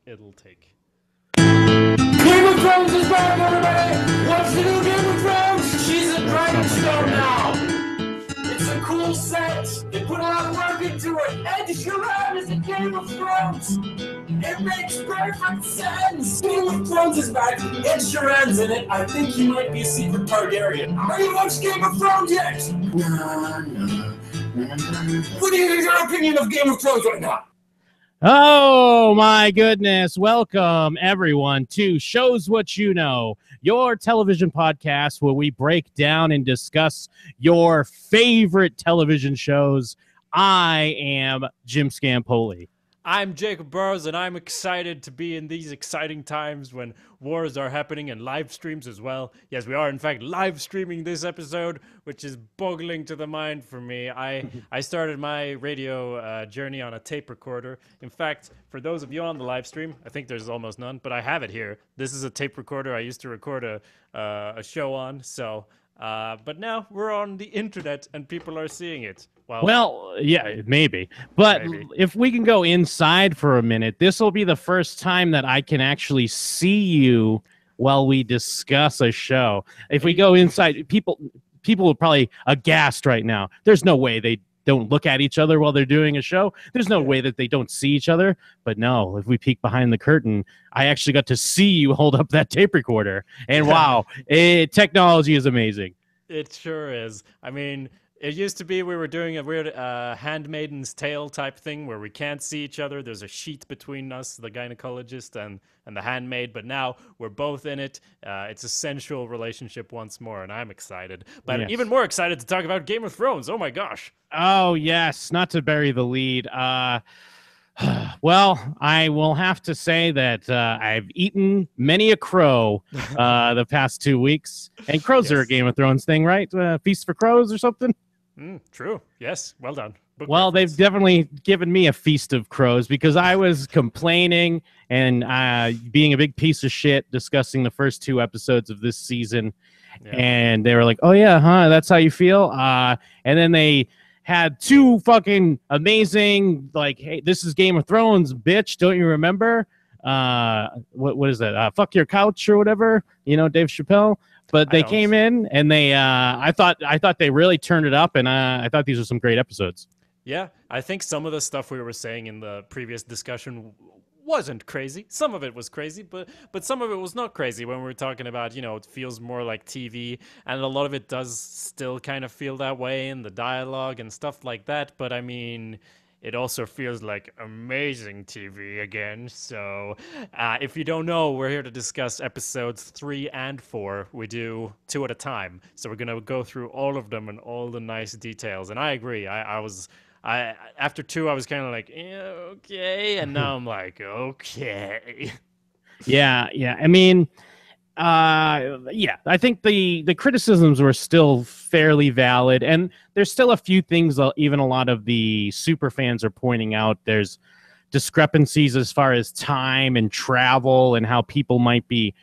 it'll take. Game of Thrones is back, everybody! What's the new Game of Thrones? She's a dragon show now! It's a cool set. They put a lot of work into it. Ed Sheeran is in Game of Thrones. It makes perfect sense. Game of Thrones is back. Ed Sheeran's in it. I think he might be a secret Targaryen. Are you watched Game of Thrones yet? No. What is your opinion of Game of Thrones right now? Oh my goodness. Welcome everyone to Shows What You Know, your television podcast where we break down and discuss your favorite television shows. I am Jim Scampoli. I'm Jacob Burrows, and I'm excited to be in these exciting times when wars are happening and live streams as well. Yes, we are, in fact, live streaming this episode, which is boggling to the mind for me. I started my radio journey on a tape recorder. In fact, for those of you on the live stream, I think there's almost none, but I have it here. This is a tape recorder I used to record a show on, so... but now we're on the internet and people are seeing it. Well, yeah, maybe. But if we can go inside for a minute, this will be the first time that I can actually see you while we discuss a show. If we go inside, people are probably aghast right now. There's no way they don't look at each other while they're doing a show. There's no way that they don't see each other. But no, if we peek behind the curtain, I actually got to see you hold up that tape recorder. And wow, technology is amazing. It sure is. I mean, it used to be we were doing a weird Handmaiden's Tale type thing where we can't see each other. There's a sheet between us, the gynecologist and the handmaid, but now we're both in it. It's a sensual relationship once more, and I'm excited. But I'm even more excited to talk about Game of Thrones. Oh, my gosh. Oh, yes. Not to bury the lead. Well, I will have to say that I've eaten many a crow the past 2 weeks. And crows are a Game of Thrones thing, right? Feast for Crows or something? True. Yes. Well done. Well, they've definitely given me a feast of crows because I was complaining and being a big piece of shit discussing the first 2 episodes of this season. Yeah. And they were like, oh, yeah, huh? That's how you feel? And then they had 2 fucking amazing, like, hey, this is Game of Thrones, bitch. Don't you remember? What is that? Fuck Your Couch or whatever, Dave Chappelle. But they came in and they, I thought they really turned it up, and I thought these were some great episodes. Yeah, I think some of the stuff we were saying in the previous discussion wasn't crazy. Some of it was crazy, but some of it was not crazy when we were talking about, it feels more like TV, and a lot of it does still kind of feel that way in the dialogue and stuff like that. But I mean, it also feels like amazing TV again. So if you don't know, we're here to discuss episodes 3 and 4. We do 2 at a time. So we're going to go through all of them and all the nice details. And I agree. After 2, I was kind of like, okay. And now I'm like, okay. Yeah. I mean, I think the criticisms were still fairly valid, and there's still a few things even a lot of the super fans are pointing out. There's discrepancies as far as time and travel and how people might be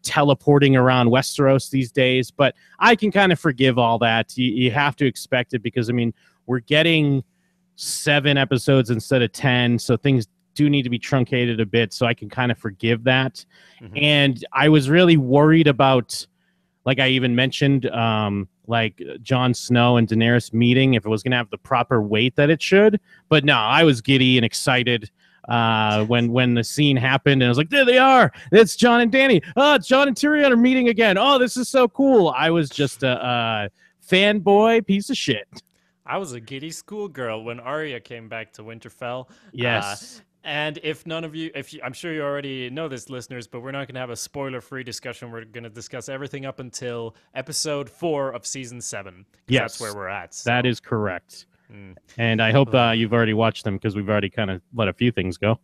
teleporting around Westeros these days, but I can kind of forgive all that. You have to expect it because, I mean, we're getting 7 episodes instead of 10, so things do need to be truncated a bit, so I can kind of forgive that. Mm-hmm. And I was really worried about, like I even mentioned, like Jon Snow and Daenerys meeting, if it was going to have the proper weight that it should. But no, I was giddy and excited when the scene happened, and I was like, there they are. It's Jon and Dany. Oh, Jon and Tyrion are meeting again. Oh, this is so cool. I was just a fanboy piece of shit. I was a giddy schoolgirl when Arya came back to Winterfell. Yes. And if none of you, I'm sure you already know this, listeners, but we're not going to have a spoiler-free discussion. We're going to discuss everything up until episode 4 of season 7. Yes, that's where we're at. So. That is correct. And I hope you've already watched them because we've already kind of let a few things go.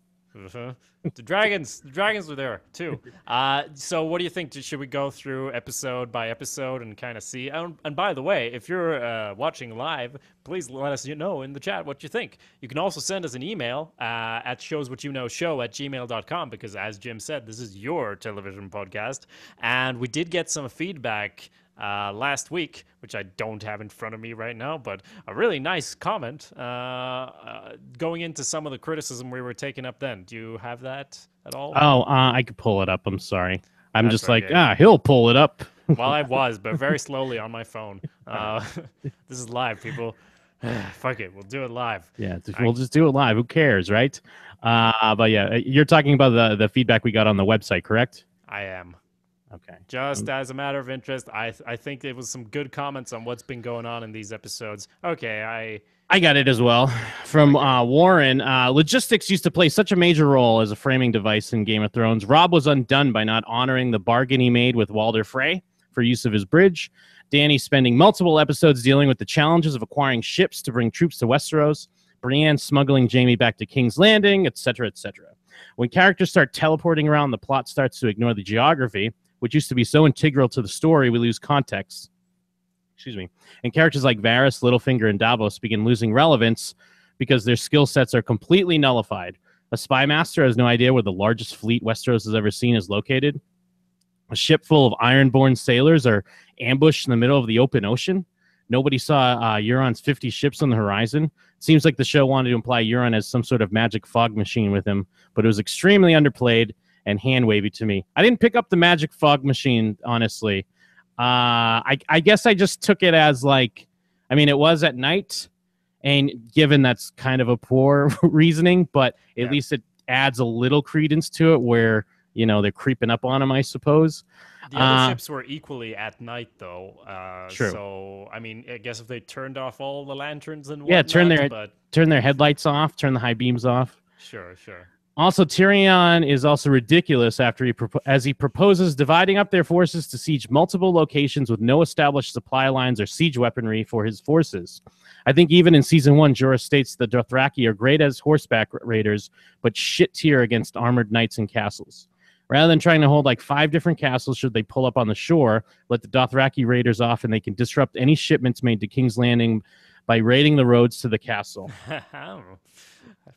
The dragons were there too. So what do you think? Should we go through episode by episode and kind of see? And by the way, if you're watching live, please let us know in the chat what you think. You can also send us an email at showswhatyouknowshow@gmail.com because, as Jim said, this is your television podcast, and we did get some feedback last week, which I don't have in front of me right now, but a really nice comment going into some of the criticism we were taking up then. Do you have that at all? Oh, I could pull it up. I'm sorry. I'm That's just like, okay. he'll pull it up. Well, I was, but very slowly on my phone. This is live, people. Fuck it, we'll do it live. Yeah, we'll just do it live. Who cares, right? But yeah, you're talking about the feedback we got on the website, correct? I am. Okay. Just as a matter of interest, I think it was some good comments on what's been going on in these episodes. Okay, I got it as well from Warren. Logistics used to play such a major role as a framing device in Game of Thrones. Rob was undone by not honoring the bargain he made with Walder Frey for use of his bridge. Danny spending multiple episodes dealing with the challenges of acquiring ships to bring troops to Westeros. Brienne smuggling Jaime back to King's Landing, etc., etc. When characters start teleporting around, the plot starts to ignore the geography, which used to be so integral to the story, we lose context. Excuse me. And characters like Varys, Littlefinger, and Davos begin losing relevance because their skill sets are completely nullified. A spy master has no idea where the largest fleet Westeros has ever seen is located. A ship full of ironborn sailors are ambushed in the middle of the open ocean. Nobody saw Euron's 50 ships on the horizon. It seems like the show wanted to imply Euron has some sort of magic fog machine with him, but it was extremely underplayed and hand-wavy to me. I didn't pick up the magic fog machine, honestly. I guess I just took it as like, I mean, it was at night, and given that's kind of a poor reasoning, but at least it adds a little credence to it where, you know, they're creeping up on him, I suppose. The other ships were equally at night, though. True. So, I mean, I guess if they turned off all the lanterns and whatnot, turn their headlights off, turn the high beams off. Sure, sure. Also, Tyrion is also ridiculous after he proposes dividing up their forces to siege multiple locations with no established supply lines or siege weaponry for his forces. I think even in Season 1, Jorah states the Dothraki are great as horseback raiders, but shit tier against armored knights and castles. Rather than trying to hold like 5 different castles should they pull up on the shore, let the Dothraki raiders off and they can disrupt any shipments made to King's Landing by raiding the roads to the castle.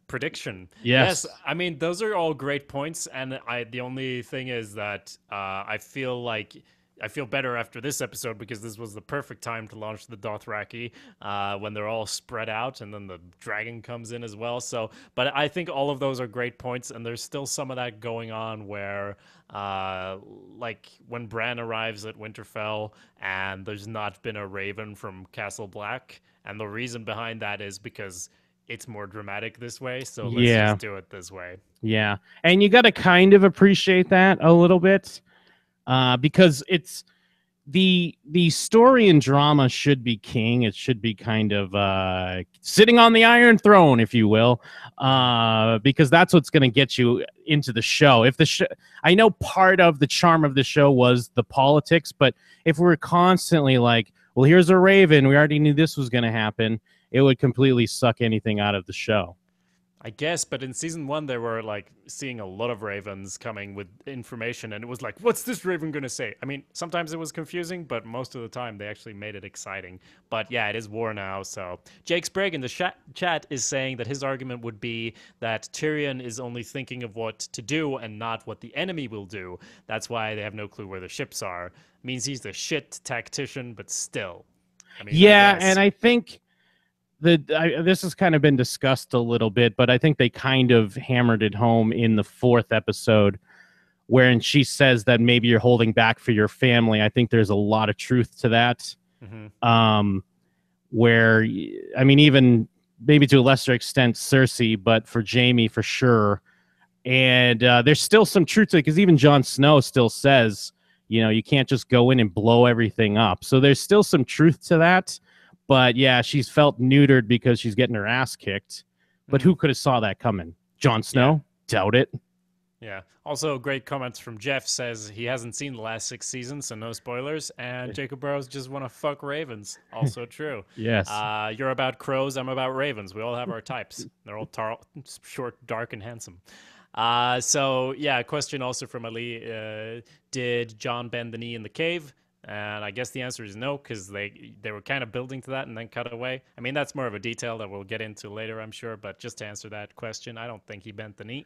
Prediction. Yes. I mean, those are all great points, and the only thing is that I feel better after this episode because this was the perfect time to launch the Dothraki when they're all spread out, and then the dragon comes in as well. So, but I think all of those are great points, and there's still some of that going on where, like when Bran arrives at Winterfell, and there's not been a raven from Castle Black, and the reason behind that is because it's more dramatic this way, so let's just do it this way. Yeah, and you got to kind of appreciate that a little bit, because it's the story and drama should be king. It should be kind of sitting on the Iron Throne, if you will, because that's what's going to get you into the show. If the show, I know part of the charm of the show was the politics, but if we're constantly like, well, here's a raven, we already knew this was going to happen, it would completely suck anything out of the show. I guess, but in Season 1, they were, like, seeing a lot of ravens coming with information, and it was like, what's this raven going to say? I mean, sometimes it was confusing, but most of the time they actually made it exciting. But yeah, it is war now, so... Jake Sprague in the chat is saying that his argument would be that Tyrion is only thinking of what to do and not what the enemy will do. That's why they have no clue where the ships are. Means he's the shit tactician, but still. I mean, yeah, and I think... this has kind of been discussed a little bit, but I think they kind of hammered it home in the 4th episode, wherein she says that maybe you're holding back for your family. I think there's a lot of truth to that. Mm-hmm. Where, I mean, even maybe to a lesser extent Cersei, but for Jaime for sure. And there's still some truth to it, because even Jon Snow still says, you know, you can't just go in and blow everything up. So there's still some truth to that. But yeah, she's felt neutered because she's getting her ass kicked. But who could have saw that coming? Jon Snow? Yeah. Doubt it. Yeah. Also, great comments from Jeff says he hasn't seen the last 6 seasons, so no spoilers. And Jacob Burrows just want to fuck ravens. Also true. Yes. You're about crows. I'm about ravens. We all have our types. They're all short, dark, and handsome. So yeah, a question also from Ali. Did Jon bend the knee in the cave? And I guess the answer is no, because they were kind of building to that and then cut away. I mean, that's more of a detail that we'll get into later, I'm sure. But just to answer that question, I don't think he bent the knee.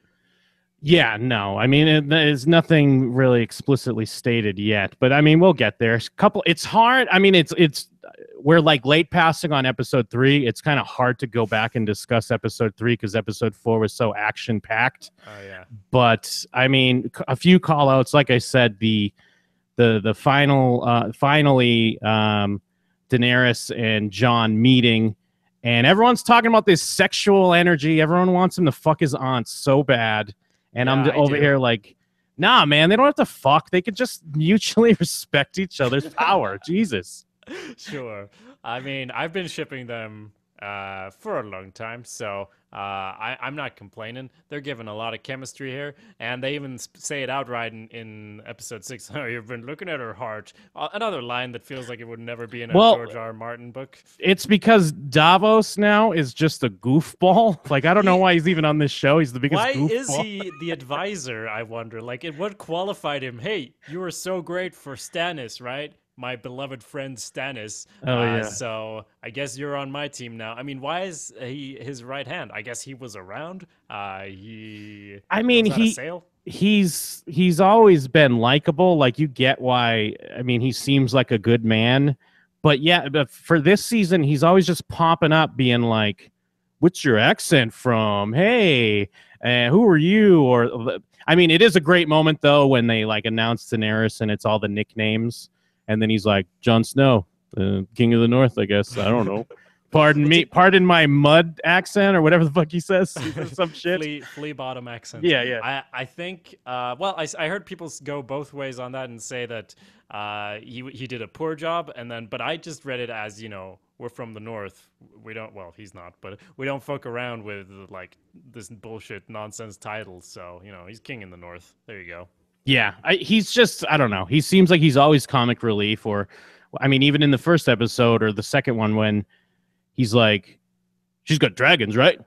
Yeah, no. I mean, there's nothing really explicitly stated yet, but I mean, we'll get there. It's hard. I mean, it's we're like late passing on episode 3. It's kind of hard to go back and discuss episode 3 because episode 4 was so action packed. Oh yeah. But I mean, a few call outs. Like I said, the finally Daenerys and Jon meeting, and everyone's talking about this sexual energy. Everyone wants him to fuck his aunt so bad. And Yeah, I'm over here like, nah, man, they don't have to fuck. They could just mutually respect each other's power. Jesus. Sure. I mean, I've been shipping them for a long time, so I'm not complaining. They're given a lot of chemistry here, and they even say it outright in episode 6. Oh, you've been looking at her heart. Another line that feels like it would never be in a George R. R. Martin book. It's because Davos now is just a goofball. Like, I don't know why he's even on this show. He's the biggest Why goofball. is he the advisor, I wonder? Like, what qualified him? Hey, you were so great for Stannis, right? My beloved friend Stannis. Oh, yeah. So I guess you're on my team now. I mean, why is he his right hand? I guess he was around. He. I mean, knows how to sail. he's always been likable. Like, you get why. I mean, he seems like a good man. But yeah, but for this season, he's always just popping up, being like, "What's your accent from? Hey, who are you?" Or, I mean, it is a great moment though when they like announce Daenerys and it's all the nicknames. And then he's like, Jon Snow, King of the North, I guess. I don't know. Pardon my mud accent or whatever the fuck he says. Some shit. Flea bottom accent. Yeah. I think, well, I heard people go both ways on that and say that he did a poor job. But I just read it as, we're from the North. We don't, well, he's not, but we don't fuck around with like this bullshit nonsense title. So, he's king in the North. There you go. Yeah, he's just, I don't know. He seems like he's always comic relief, or, I mean, even in the first episode or the second one when he's like, she's got dragons, right?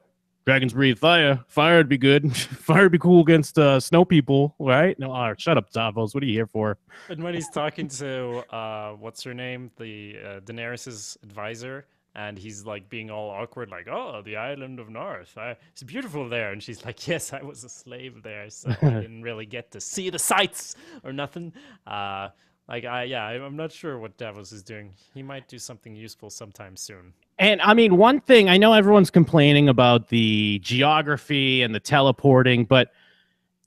Dragons breathe fire. Fire would be good. Fire would be cool against snow people, right? No, shut up, Davos. What are you here for? And when he's talking to, what's her name? The Daenerys's advisor. And he's like being all awkward, like, oh, the island of North. It's beautiful there. And she's like, yes, I was a slave there, so I didn't really get to see the sights or nothing. I'm not sure what Davos is doing. He might do something useful sometime soon. And I mean, one thing, I know everyone's complaining about the geography and the teleporting, but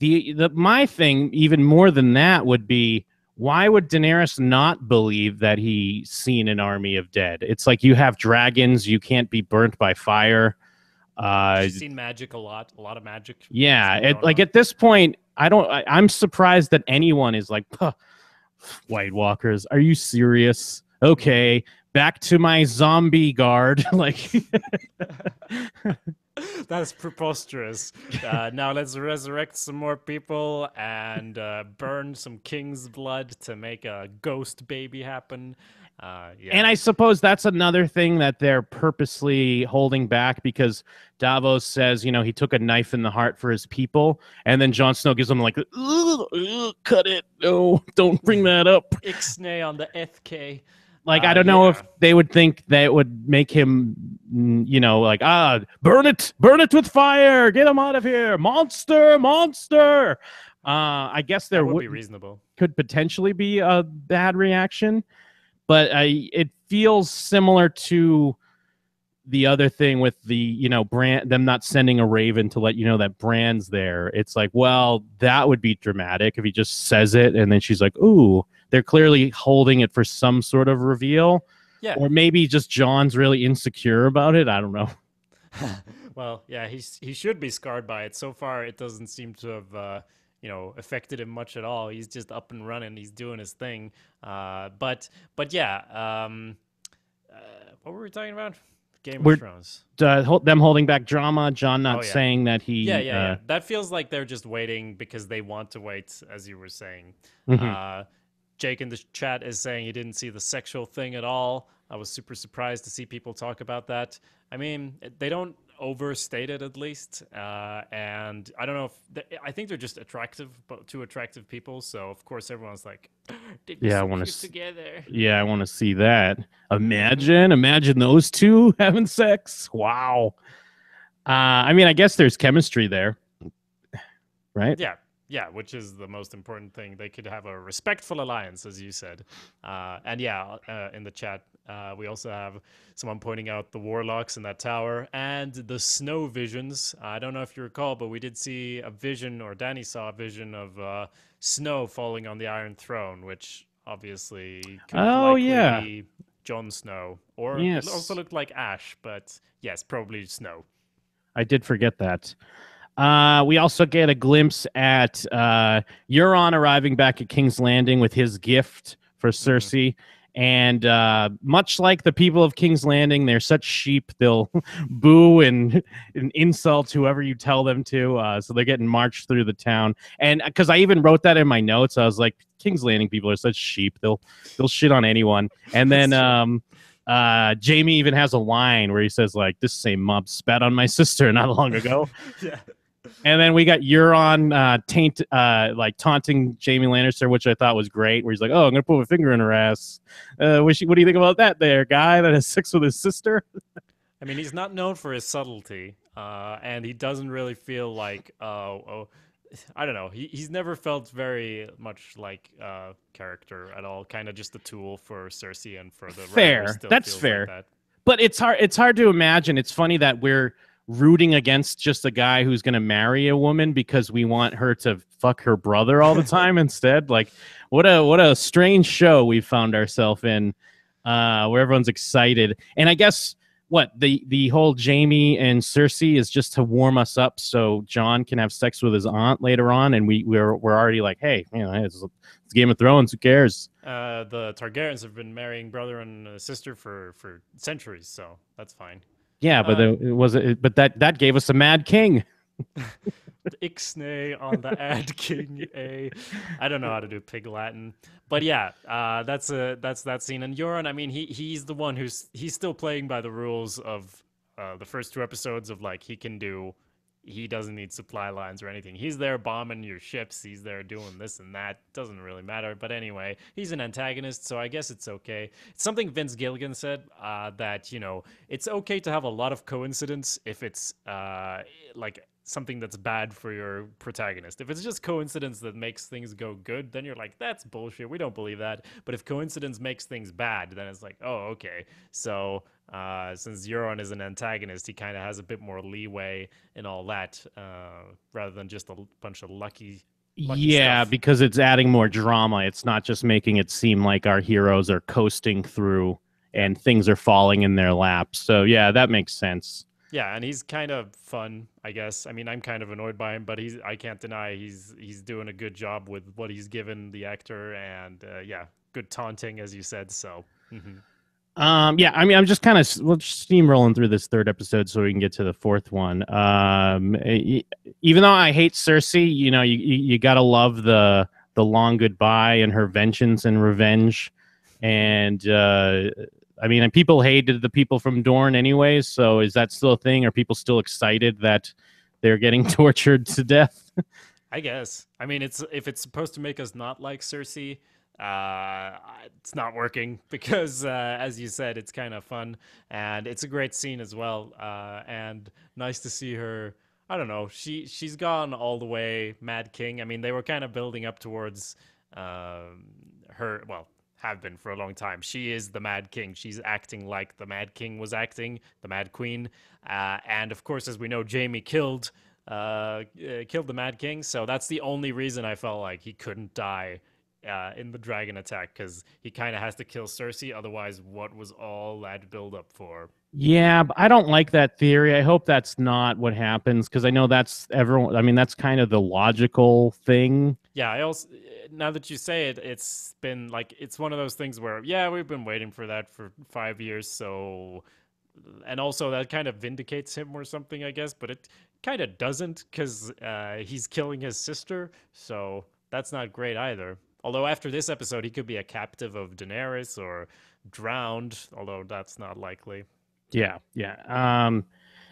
my thing, even more than that, would be, why would Daenerys not believe that he's seen an army of dead? It's like, you have dragons, you can't be burnt by fire. She's seen magic a lot of magic. Yeah, at this point, I'm surprised that anyone is like, White Walkers, are you serious? Okay, back to my zombie guard. Like, that's preposterous. Now let's resurrect some more people and burn some king's blood to make a ghost baby happen. Yeah. And I suppose that's another thing that they're purposely holding back, because Davos says, he took a knife in the heart for his people, and then Jon Snow gives him like, cut it. No, don't bring that up. Ixnay on the FK. Like, I don't know if they would think that would make him, like, burn it with fire, get him out of here, monster. I guess there would be reasonable. Could potentially be a bad reaction, but it feels similar to the other thing with the, them not sending a raven to let you know that Bran's there. It's like, well, that would be dramatic if he just says it and then she's like, ooh. They're clearly holding it for some sort of reveal. Yeah. Or maybe just John's really insecure about it. I don't know. Well, yeah, he should be scarred by it. So far, it doesn't seem to have, affected him much at all. He's just up and running. He's doing his thing. But yeah, what were we talking about? Game of Thrones. Them holding back drama. Jon not saying that he. Yeah. That feels like they're just waiting because they want to wait, as you were saying. Mm-hmm. Jake in the chat is saying he didn't see the sexual thing at all. I was super surprised to see people talk about that. I mean, they don't overstate it, at least. And I don't know if I think they're just attractive, but two attractive people. So of course everyone's like, I want to together. Yeah, I want to see that. Imagine those two having sex. Wow. I mean, I guess there's chemistry there. right? Yeah, yeah, which is the most important thing. They could have a respectful alliance, as you said. And yeah, in the chat, we also have someone pointing out the warlocks in that tower and the snow visions. I don't know if you recall, but we did see a vision, or Danny saw a vision of snow falling on the Iron Throne, which obviously could Oh likely yeah, be Jon Snow. Or it also yes, looked like ash, but yes, probably snow. I did forget that. We also get a glimpse at Euron arriving back at King's Landing with his gift for Mhm. Cersei. And much like the people of King's Landing, they're such sheep. They'll boo and insult whoever you tell them to. So they're getting marched through the town. And because I even wrote that in my notes, I was like, King's Landing people are such sheep. They'll shit on anyone. And then That's true. Jamie even has a line where he says, like, this same mob spat on my sister not long ago. Yeah. And then we got Euron like taunting Jamie Lannister, which I thought was great. Where he's like, "Oh, I'm gonna put a finger in her ass." What do you think about that, there, guy that has sex with his sister? I mean, he's not known for his subtlety, and he doesn't really feel like, I don't know. He's never felt very much like character at all. Kind of just a tool for Cersei and for the writers. Fair, Still that's feels like fair. that. But it's hard. It's hard to imagine. It's funny that we're rooting against just a guy who's gonna marry a woman because we want her to fuck her brother all the time instead. Like, what a strange show we found ourselves in, where everyone's excited. And I guess what the whole Jamie and Cersei is just to warm us up so John can have sex with his aunt later on, and we're already like, hey, you know, it's Game of Thrones. Who cares? The Targaryens have been marrying brother and sister for centuries, so that's fine. Yeah, but but that gave us a Mad King. Ixnay on the ad king a. I don't know how to do pig Latin, but yeah, that's that scene. And Euron, I mean, he's the one he's still playing by the rules of the first two episodes of like he doesn't need supply lines or anything. He's there bombing your ships. He's there doing this and that. Doesn't really matter. But anyway, he's an antagonist, so I guess it's okay. It's something Vince Gilligan said, that, you know, it's okay to have a lot of coincidence if it's like something that's bad for your protagonist. If it's just coincidence that makes things go good, then you're like, that's bullshit. We don't believe that. But if coincidence makes things bad, then it's like, oh, okay. So since Euron is an antagonist, he kind of has a bit more leeway and all that, rather than just a bunch of lucky Yeah, stuff. because it's adding more drama. It's not just making it seem like our heroes are coasting through Yeah. and things are falling in their laps. So yeah, that makes sense. Yeah, and he's kind of fun, I guess. I mean, I'm kind of annoyed by him, but I can't deny he's doing a good job with what he's given the actor, and yeah, good taunting, as you said. So, Yeah, I mean, I'm just kind of we'll just steamrolling through this third episode so we can get to the fourth one. Even though I hate Cersei, you know, you gotta love the long goodbye and her vengeance and revenge, and I mean, and people hated the people from Dorne anyways. So is that still a thing? Are people still excited that they're getting tortured to death? I guess. I mean, if it's supposed to make us not like Cersei, it's not working because, as you said, it's kind of fun and it's a great scene as well. And nice to see her. I don't know. She's gone all the way Mad King. I mean, they were kind of building up towards her. Well, have been for a long time. She is the Mad King. She's acting like the Mad King was acting, the Mad Queen. And of course, as we know, Jamie killed the Mad King. So that's the only reason I felt like he couldn't die in the dragon attack, because he kind of has to kill Cersei. Otherwise, what was all that build up for? Yeah, but I don't like that theory. I hope that's not what happens because I know that's everyone. I mean, that's kind of the logical thing. Yeah, I also, now that you say it, it's been like, it's one of those things where, yeah, we've been waiting for that for 5 years. So, and also that kind of vindicates him or something, I guess, but it kind of doesn't, because he's killing his sister. So that's not great either. Although after this episode, he could be a captive of Daenerys or drowned, although that's not likely. Yeah, yeah.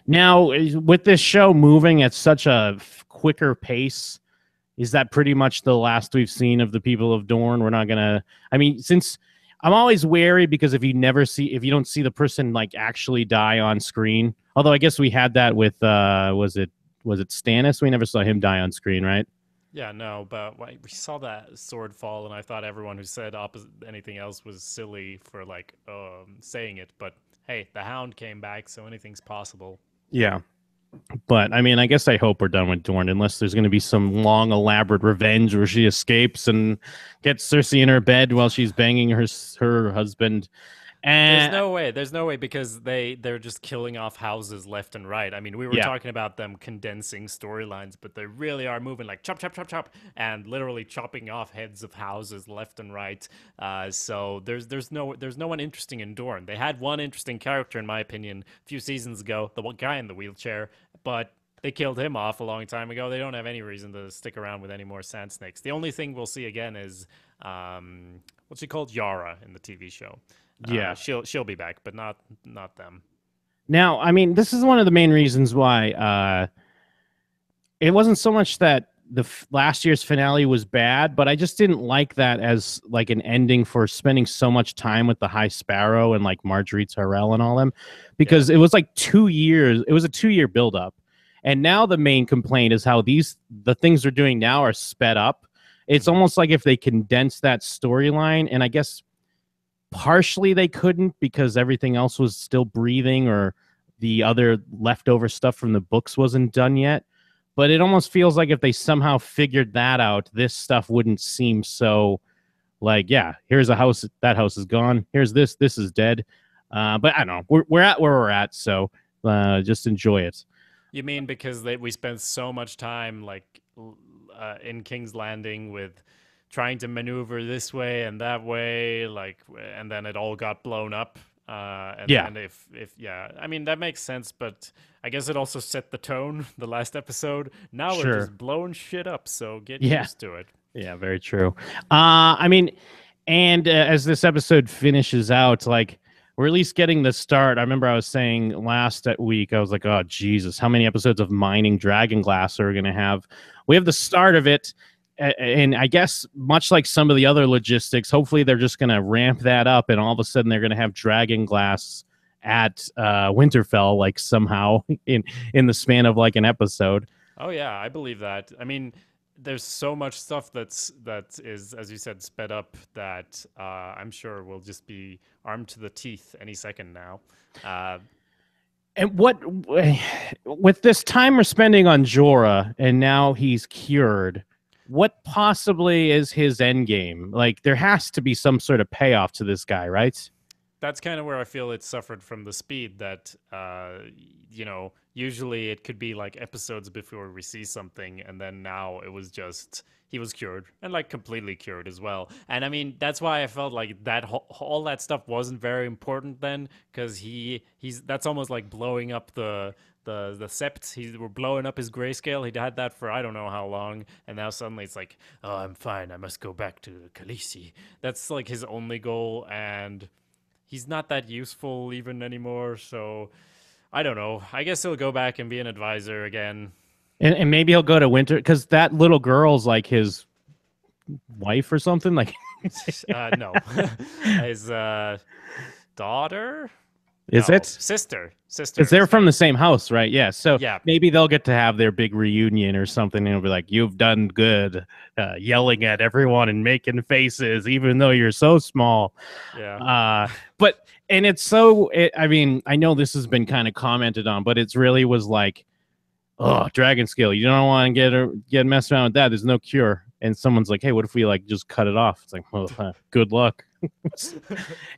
Now with this show moving at such a quicker pace, is that pretty much the last we've seen of the people of Dorne? We're not gonna. I mean, since I'm always wary because if you don't see the person like actually die on screen. Although I guess we had that with was it was it Stannis? We never saw him die on screen, right? Yeah, no, but we saw that sword fall, and I thought everyone who said opposite anything else was silly for like saying it. But hey, the Hound came back, so anything's possible. Yeah. But I mean, I guess I hope we're done with Dorne, unless there's going to be some long, elaborate revenge where she escapes and gets Cersei in her bed while she's banging her husband. There's no way. There's no way because they're just killing off houses left and right. I mean, we were talking about them condensing storylines, but they really are moving like chop, chop, chop, chop, and literally chopping off heads of houses left and right. So there's no one interesting in Dorne. They had one interesting character, in my opinion, a few seasons ago, the one guy in the wheelchair, but they killed him off a long time ago. They don't have any reason to stick around with any more Sand Snakes. The only thing we'll see again is what's she called, Yara, in the TV show. Yeah, she'll be back, but not them. Now, I mean, this is one of the main reasons why it wasn't so much that the last year's finale was bad, but I just didn't like that as like an ending for spending so much time with the High Sparrow and like Marjorie Tyrell and all them, because it was like 2 years. It was a 2-year buildup, and now the main complaint is how the things they're doing now are sped up. It's almost like if they condensed that storyline, and I guess partially they couldn't because everything else was still breathing, or the other leftover stuff from the books wasn't done yet. But it almost feels like if they somehow figured that out, this stuff wouldn't seem so like, yeah, here's a house, that house is gone. Here's this is dead. But I don't know. We're at where we're at, so just enjoy it. You mean because we spent so much time like in King's Landing with trying to maneuver this way and that way, like, and then it all got blown up. And if I mean, that makes sense, but I guess it also set the tone, the last episode. Now we're just blowing shit up, so get used to it. Yeah, very true. I mean, and as this episode finishes out, like, we're at least getting the start. I remember I was saying last week, I was like, oh, Jesus, how many episodes of mining dragon glass are we going to have? We have the start of it. And I guess much like some of the other logistics, hopefully they're just going to ramp that up, and all of a sudden they're going to have dragon glass at Winterfell, like somehow in the span of like an episode. Oh yeah, I believe that. I mean, there's so much stuff that is, as you said, sped up that I'm sure we'll just be armed to the teeth any second now. And what with this time we're spending on Jorah, and now he's cured, what possibly is his end game? Like, there has to be some sort of payoff to this guy, right? That's kind of where I feel it suffered from the speed that, usually it could be like episodes before we see something, and then now it was just, he was cured, and like completely cured as well. And I mean, that's why I felt like that all that stuff wasn't very important then, because that's almost like blowing up the sept. We're blowing up his grayscale. He'd had that for I don't know how long, and now suddenly it's like, oh, I'm fine, I must go back to Khaleesi. That's like his only goal, and he's not that useful even anymore. So I don't know. I guess he'll go back and be an advisor again, and maybe he'll go to Winter, because that little girl's like his wife or something. Like, no, his daughter. Is No, it? Sister. Because they're from the same house, right? Yeah. So yeah, maybe they'll get to have their big reunion or something, and it'll be like, you've done good, yelling at everyone and making faces, even though you're so small. Yeah. And it's so, I mean, I know this has been kind of commented on, but it's really was like, oh, dragon scale, you don't want to get messed around with that. There's no cure. And someone's like, hey, what if we like just cut it off? It's like, well, good luck.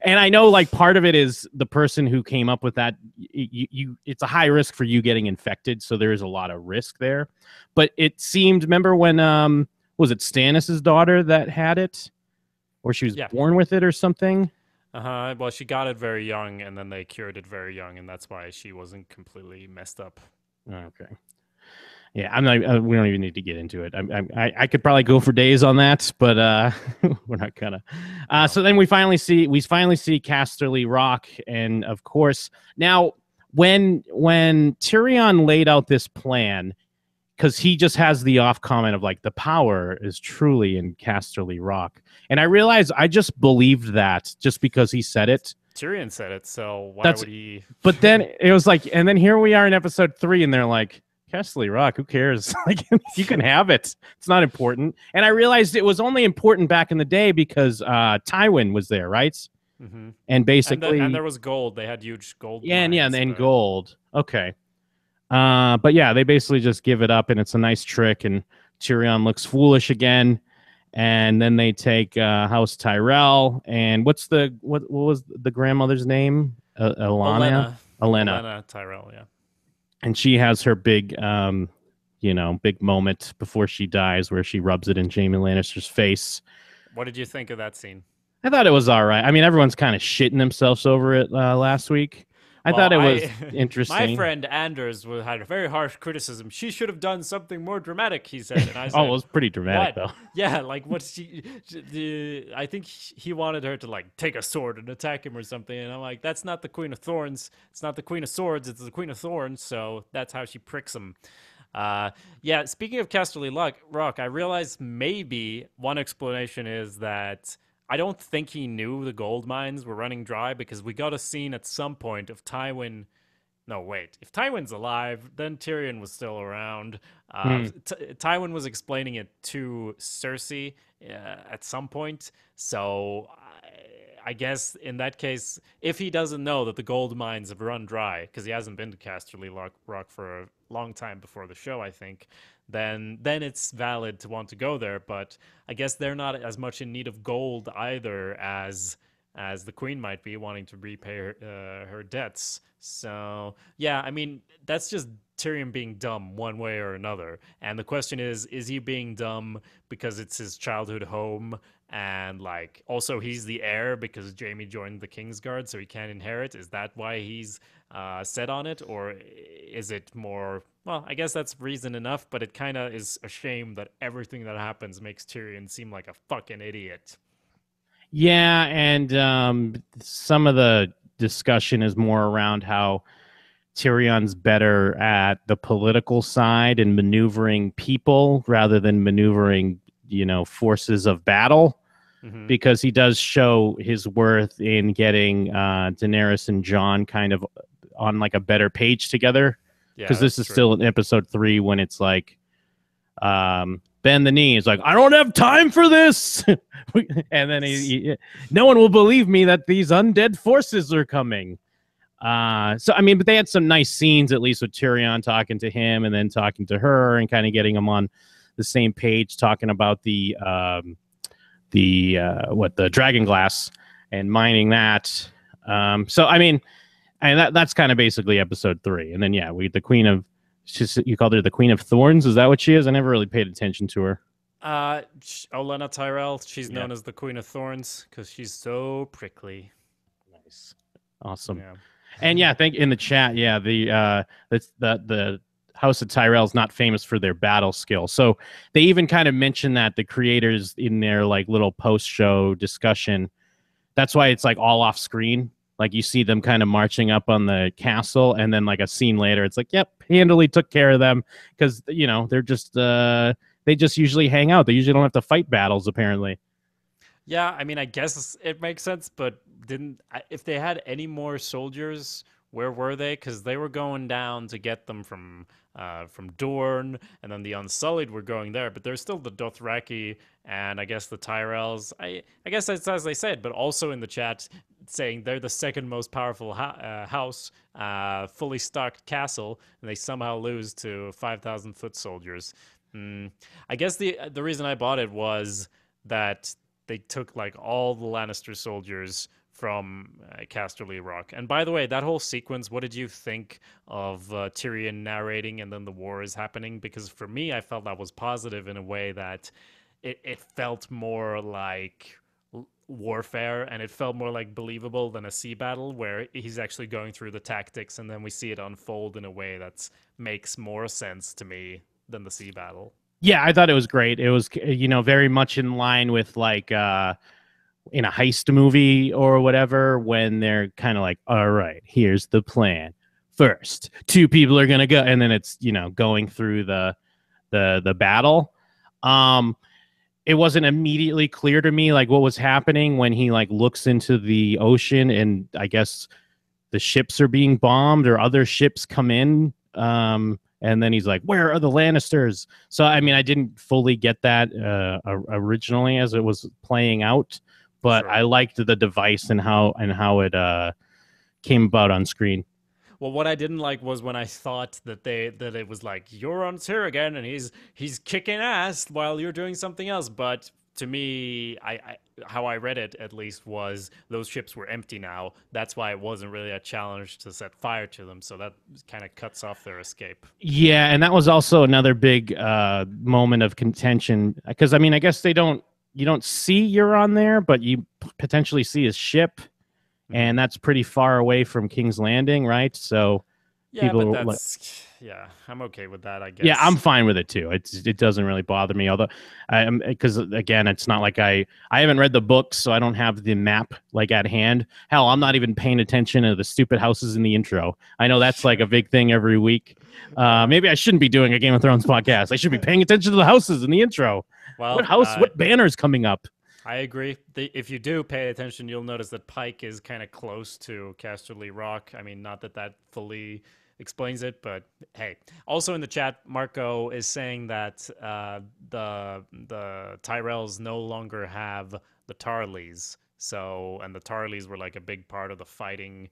And I know like part of it is the person who came up with that, it's a high risk for you getting infected, so there is a lot of risk there. But it seemed, remember when was it Stannis's daughter that had it, or she was born with it or something? Well, she got it very young, and then they cured it very young, and that's why she wasn't completely messed up. Okay. Yeah, I'm not. We don't even need to get into it. I could probably go for days on that, but we're not gonna. So then we finally see Casterly Rock, and of course now when Tyrion laid out this plan, because he just has the off comment of like the power is truly in Casterly Rock, and I realized I just believed that just because he said it. Tyrion said it, so why would he? But then it was like, and then here we are in episode 3, and they're like, Casterly Rock, who cares? Like, you can have it. It's not important. And I realized it was only important back in the day because Tywin was there, right? Mm-hmm. And basically, and there was gold. They had huge gold yeah, mines. and but- gold. Okay. But yeah, they basically just give it up, and it's a nice trick. And Tyrion looks foolish again. And then they take House Tyrell. And what was the grandmother's name? Olenna. Olenna Tyrell, yeah. And she has her big big moment before she dies where she rubs it in Jaime Lannister's face. What did you think of that scene? I thought it was all right. I mean, everyone's kind of shitting themselves over it last week. I thought it was interesting. My friend Anders had a very harsh criticism. She should have done something more dramatic, he said. And I said, oh, it was pretty dramatic, what? though. Yeah, like what's I think he wanted her to like take a sword and attack him or something. And I'm like, that's not the Queen of Thorns. It's not the Queen of Swords. It's the Queen of Thorns. So that's how she pricks him. Yeah, speaking of Casterly Rock, I realized maybe one explanation is that I don't think he knew the gold mines were running dry because we got a scene at some point of Tywin. No, wait. If Tywin's alive, then Tyrion was still around. Tywin was explaining it to Cersei at some point. So I guess in that case, if he doesn't know that the gold mines have run dry, because he hasn't been to Casterly Rock for a long time before the show, I think, then it's valid to want to go there. But I guess they're not as much in need of gold either as the queen might be, wanting to repay her debts. So yeah, I mean, that's just Tyrion being dumb one way or another. And the question is he being dumb because it's his childhood home and like also he's the heir because Jaime joined the Kingsguard so he can't inherit? Is that why he's set on it? Or is it more, well, I guess that's reason enough, but it kind of is a shame that everything that happens makes Tyrion seem like a fucking idiot. Yeah, and some of the discussion is more around how Tyrion's better at the political side and maneuvering people rather than maneuvering, forces of battle. Mm-hmm. Because he does show his worth in getting Daenerys and Jon kind of on like a better page together. Because this is still in episode 3 when it's like bend the knee. It's like, I don't have time for this. And then no one will believe me that these undead forces are coming. So, I mean, but they had some nice scenes, at least with Tyrion talking to him and then talking to her and kind of getting them on the same page, talking about the dragon glass and mining that. So, I mean, that's kind of basically episode 3. And then, yeah, the Queen of, you called her the Queen of Thorns. Is that what she is? I never really paid attention to her. Olenna Tyrell. She's known as the Queen of Thorns because she's so prickly. Nice. Awesome. Yeah. And yeah, I think in the chat, yeah, the House of Tyrell is not famous for their battle skill. So they even kind of mention that the creators in their like little post-show discussion. That's why it's like all off screen. Like you see them kind of marching up on the castle, and then like a scene later, it's like, yep, handily took care of them because they're just they just usually hang out. They usually don't have to fight battles, apparently. Yeah, I mean, I guess it makes sense, but if they had any more soldiers, where were they? Because they were going down to get them from Dorne, and then the Unsullied were going there, but there's still the Dothraki and I guess the Tyrells. I guess that's as they said, but also in the chat saying they're the second most powerful house, fully stocked castle, and they somehow lose to 5,000 foot soldiers. I guess the reason I bought it was that they took like all the Lannister soldiers from Casterly Rock. And by the way, that whole sequence, what did you think of Tyrion narrating and then the war is happening? Because for me, I felt that was positive in a way that it felt more like warfare, and it felt more like believable than a sea battle where he's actually going through the tactics and then we see it unfold in a way that makes more sense to me than the sea battle. Yeah, I thought it was great. It was, very much in line with like in a heist movie or whatever, when they're kind of like, all right, here's the plan. First, 2 people are going to go. And then it's, going through the battle. It wasn't immediately clear to me, like what was happening when he like looks into the ocean and I guess the ships are being bombed or other ships come in. And then he's like, "Where are the Lannisters?" So I mean, I didn't fully get that originally as it was playing out, but Sure. I liked the device and how it came about on screen. Well, what I didn't like was when I thought that it was like Euron's here again and he's kicking ass while you're doing something else. But to me, I how I read it at least was those ships were empty now. That's why it wasn't really a challenge to set fire to them. So that kind of cuts off their escape. Yeah, and that was also another big moment of contention because I mean, I guess you don't see Euron there, but you potentially see his ship, and that's pretty far away from King's Landing, right? So Yeah, but people that's yeah, I'm okay with that, I yeah, I'm guess. fine with it too. It doesn't really bother me. Although I am because again, it's not like I haven't read the books, so I don't have the map like at hand. Hell, I'm not even paying attention to the stupid houses in the intro. I know that's like a big thing every week. Yeah. Maybe I shouldn't be doing a Game of Thrones podcast. I should be paying attention to the houses in the intro. What Well, house? What banner's coming up? I agree. If you do pay attention, you'll notice that Pike is kind of close to Casterly Rock. I mean, not that that fully explains it, but hey. Also in the chat, Marco is saying that the Tyrells no longer have the Tarleys. So, and the Tarleys were like a big part of the fighting.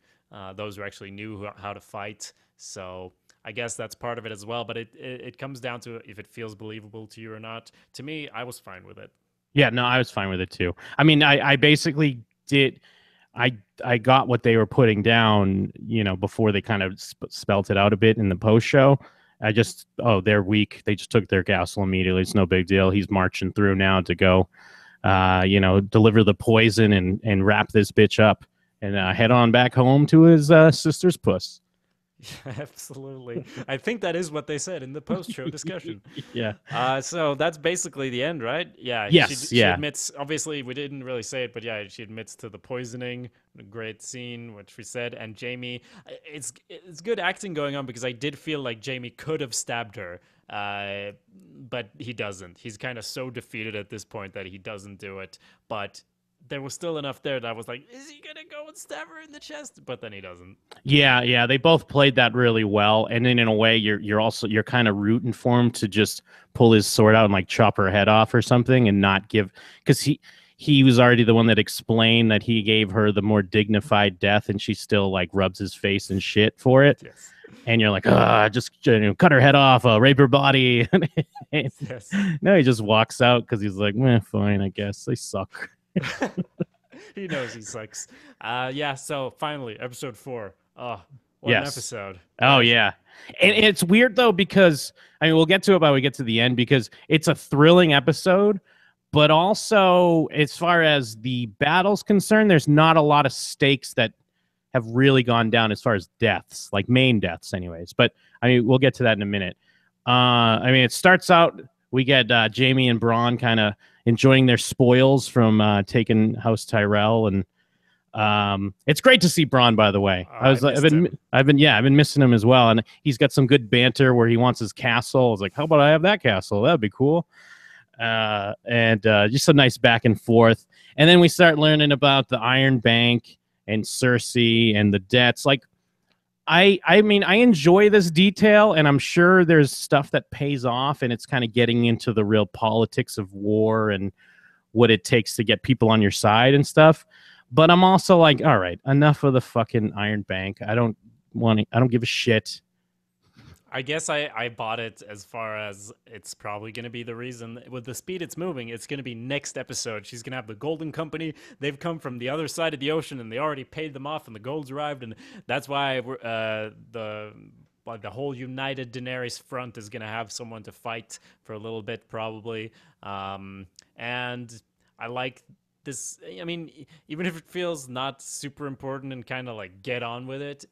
Those who actually knew how to fight. So I guess that's part of it as well. But it comes down to if it feels believable to you or not. To me, I was fine with it. Yeah, no, I was fine with it too. I mean, I basically did. I got what they were putting down, before they kind of spelt it out a bit in the post show. I just, they're weak. They just took their castle immediately. It's no big deal. He's marching through now to go, deliver the poison and wrap this bitch up and head on back home to his sister's puss. Yeah, absolutely. I think that is what they said in the post-show discussion. Yeah. So that's basically the end, right? Yeah. Yes. She Yeah. admits. Obviously, we didn't really say it, but yeah, she admits to the poisoning. A great scene, which we said. And Jamie, it's good acting going on because I did feel like Jamie could have stabbed her, but he doesn't. He's kind of so defeated at this point that he doesn't do it. But there was still enough there that I was like, is he gonna go and stab her in the chest? But then he doesn't. Yeah, they both played that really well, and then in a way, you're kind of rooting for him to just pull his sword out and like chop her head off or something, and not give because he was already the one that explained that he gave her the more dignified death, and she still like rubs his face and shit for it. Yes. And you're like, just cut her head off, rape her body. Yes. No, he just walks out because he's like, fine, I guess they suck. He knows he sucks. Yeah, so finally, episode 4. Oh, what an Yes. episode. Oh, yeah. And it's weird, though, because, I mean, we'll get to it when we get to the end, because it's a thrilling episode, but also, as far as the battle's concerned, there's not a lot of stakes that have really gone down as far as deaths, like main deaths anyways. But, I mean, we'll get to that in a minute. I mean, it starts out, we get Jamie and Bronn kind of enjoying their spoils from taking House Tyrell, and it's great to see Bronn. By the way, I've been missing him as well, and he's got some good banter where he wants his castle. I was like, how about I have that castle? That'd be cool. And just a nice back and forth, and then we start learning about the Iron Bank and Cersei and the debts. Like, I mean, I enjoy this detail, and I'm sure there's stuff that pays off, and it's kind of getting into the real politics of war and what it takes to get people on your side and stuff. But I'm also like, all right, enough of the fucking Iron Bank. I don't give a shit. I guess I bought it as far as it's probably going to be the reason. With the speed it's moving, it's going to be next episode. She's going to have the Golden Company. They've come from the other side of the ocean, and they already paid them off, and the gold's arrived, and that's why the whole united Daenerys front is going to have someone to fight for a little bit, probably. And I like this. I mean, even if it feels not super important and kind of like get on with it,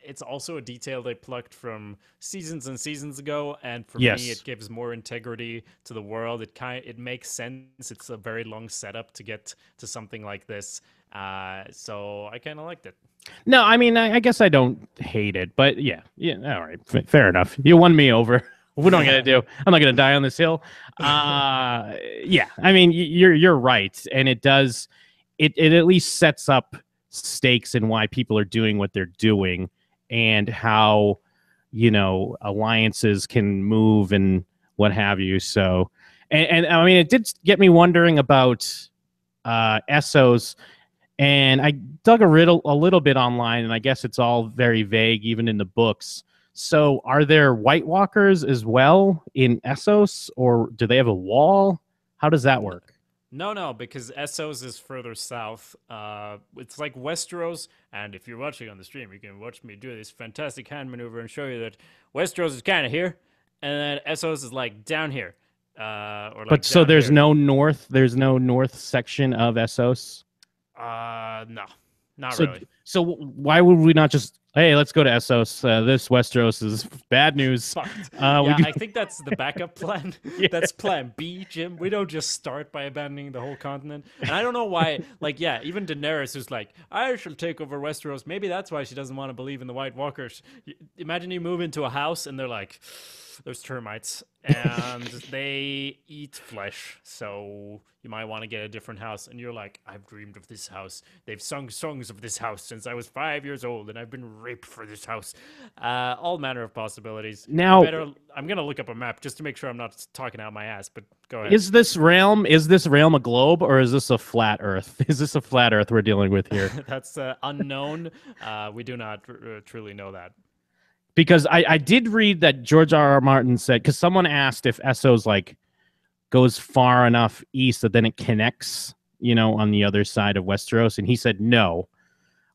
it's also a detail they plucked from seasons and seasons ago, and for me, it gives more integrity to the world. It makes sense. It's a very long setup to get to something like this, so I kind of liked it. No, I mean, I guess I don't hate it, but yeah, all right, fair enough. You won me over. What am I gonna do? I'm not gonna die on this hill. Yeah, I mean, you're right, and it does. It at least sets up stakes and why people are doing what they're doing, and how alliances can move and what have you. So, and I mean, it did get me wondering about Essos. And I dug a little bit online, and I guess it's all very vague, even in the books. So, are there White Walkers as well in Essos, or do they have a wall? How does that work? No, because Essos is further south. It's like Westeros, and if you're watching on the stream, you can watch me do this fantastic hand maneuver and show you that Westeros is kind of here, and then Essos is like down here, or like. But so down there's here. no north. There's no north section of Essos. No, not So, really. so why would we not just? Hey, let's go to Essos. This Westeros is bad news. Fucked. Yeah, I think that's the backup plan. Yeah. That's plan B, Jim. We don't just start by abandoning the whole continent. And I don't know why, like, yeah, even Daenerys who's like, I shall take over Westeros. Maybe that's why she doesn't want to believe in the White Walkers. Imagine you move into a house and they're like, there's termites and they eat flesh. So you might want to get a different house. And you're like, I've dreamed of this house. They've sung songs of this house since I was 5 years old and I've been raped for this house. All manner of possibilities. Now, I'm gonna look up a map just to make sure I'm not talking out my ass. But go ahead. is this realm a globe, or is this a flat Earth? Is this a flat Earth we're dealing with here? That's unknown. We do not truly know that. Because I did read that George R.R. Martin said, because someone asked if Essos like goes far enough east that then it connects, on the other side of Westeros, and he said no.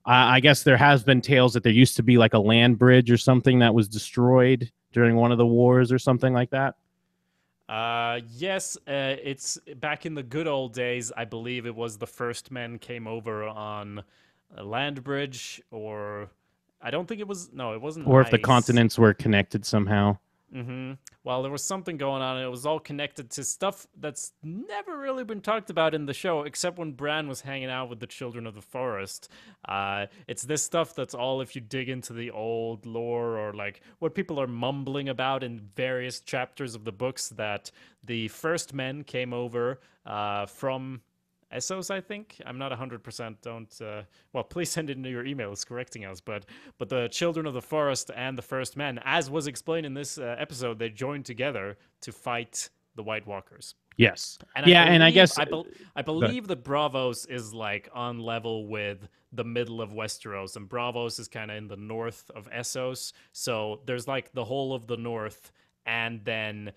I guess there has been tales that there used to be like a land bridge or something that was destroyed during one of the wars or something like that. Yes, it's back in the good old days. I believe it was the first men came over on a land bridge, or I don't think it was. No, it wasn't. Or if the ice. continents were connected somehow. Well, there was something going on, and it was all connected to stuff that's never really been talked about in the show, except when Bran was hanging out with the Children of the Forest. It's this stuff that's all if you dig into the old lore or like what people are mumbling about in various chapters of the books, that the first men came over from Essos, I think. I'm not 100%. Don't. Well, please send in your emails correcting us. But the Children of the Forest and the First Men, as was explained in this episode, they joined together to fight the White Walkers. Yes. And and I guess I believe that Bravos is like on level with the middle of Westeros, and Bravos is kind of in the north of Essos. So there's like the whole of the north, and then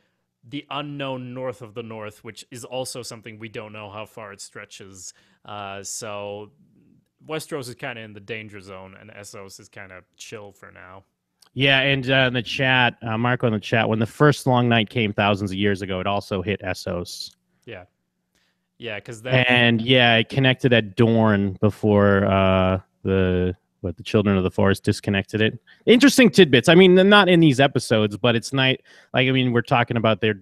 the unknown north of the north, which is also something we don't know how far it stretches. So Westeros is kind of in the danger zone, and Essos is kind of chill for now. Yeah, and in the chat, Marco in the chat, when the first long night came thousands of years ago, it also hit Essos. Yeah, because then it connected at dawn before the Children of the Forest disconnected it. Interesting tidbits. I mean, not in these episodes, but it's nice. Like, I mean, we're talking about the